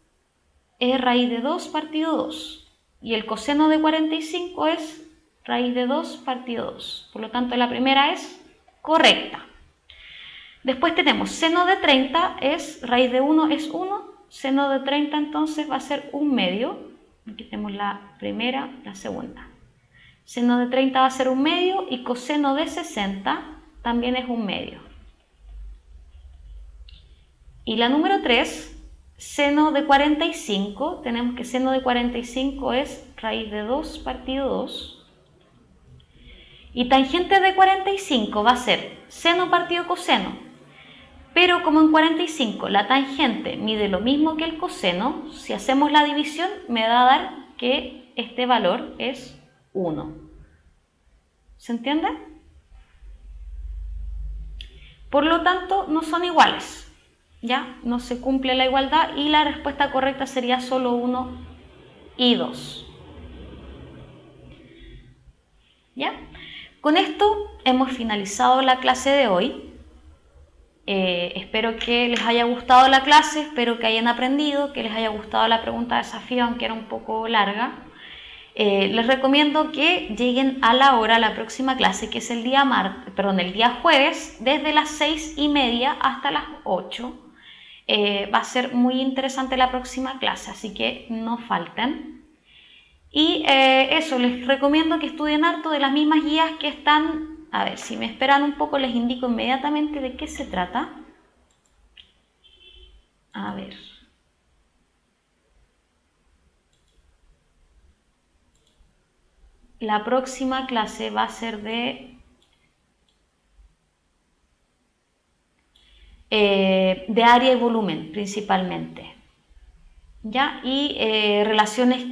es raíz de 2 partido 2. Y el coseno de 45 es raíz de 2 partido 2. Por lo tanto, la primera es correcta. Después tenemos seno de 30 es raíz de 1 es 1. Seno de 30 entonces va a ser 1/2. Aquí tenemos la primera, la segunda. Seno de 30 va a ser 1/2 y coseno de 60 también es 1/2. Y la número 3, seno de 45, tenemos que seno de 45 es raíz de 2 partido 2. Y tangente de 45 va a ser seno partido coseno. Pero como en 45 la tangente mide lo mismo que el coseno, si hacemos la división me va a dar que este valor es 1. ¿Se entiende? Por lo tanto, no son iguales. ¿Ya? No se cumple la igualdad y la respuesta correcta sería solo 1 y 2. ¿Ya? Con esto hemos finalizado la clase de hoy. Espero que les haya gustado la clase, espero que hayan aprendido, que les haya gustado la pregunta de desafío, aunque era un poco larga. Les recomiendo que lleguen a la hora, la próxima clase, que es el día jueves, desde las 6:30 hasta las 8. Va a ser muy interesante la próxima clase, así que no falten. Y eso, les recomiendo que estudien harto de las mismas guías que están. A ver, si me esperan un poco les indico inmediatamente de qué se trata. A ver. La próxima clase va a ser de área y volumen principalmente. ¿Ya? Y relaciones,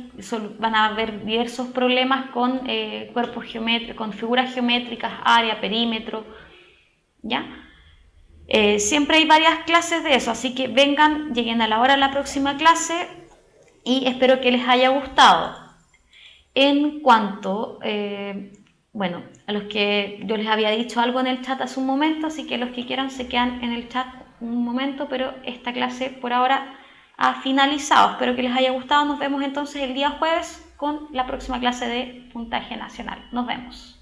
van a haber diversos problemas con cuerpos geométricos, con figuras geométricas, área, perímetro. ¿Ya? Siempre hay varias clases de eso, así que vengan, lleguen a la hora de la próxima clase. y espero que les haya gustado. En cuanto, bueno, a los que yo les había dicho algo en el chat hace un momento, así que los que quieran se quedan en el chat un momento, pero esta clase por ahora ha finalizado. Espero que les haya gustado. Nos vemos entonces el día jueves con la próxima clase de puntaje nacional. Nos vemos.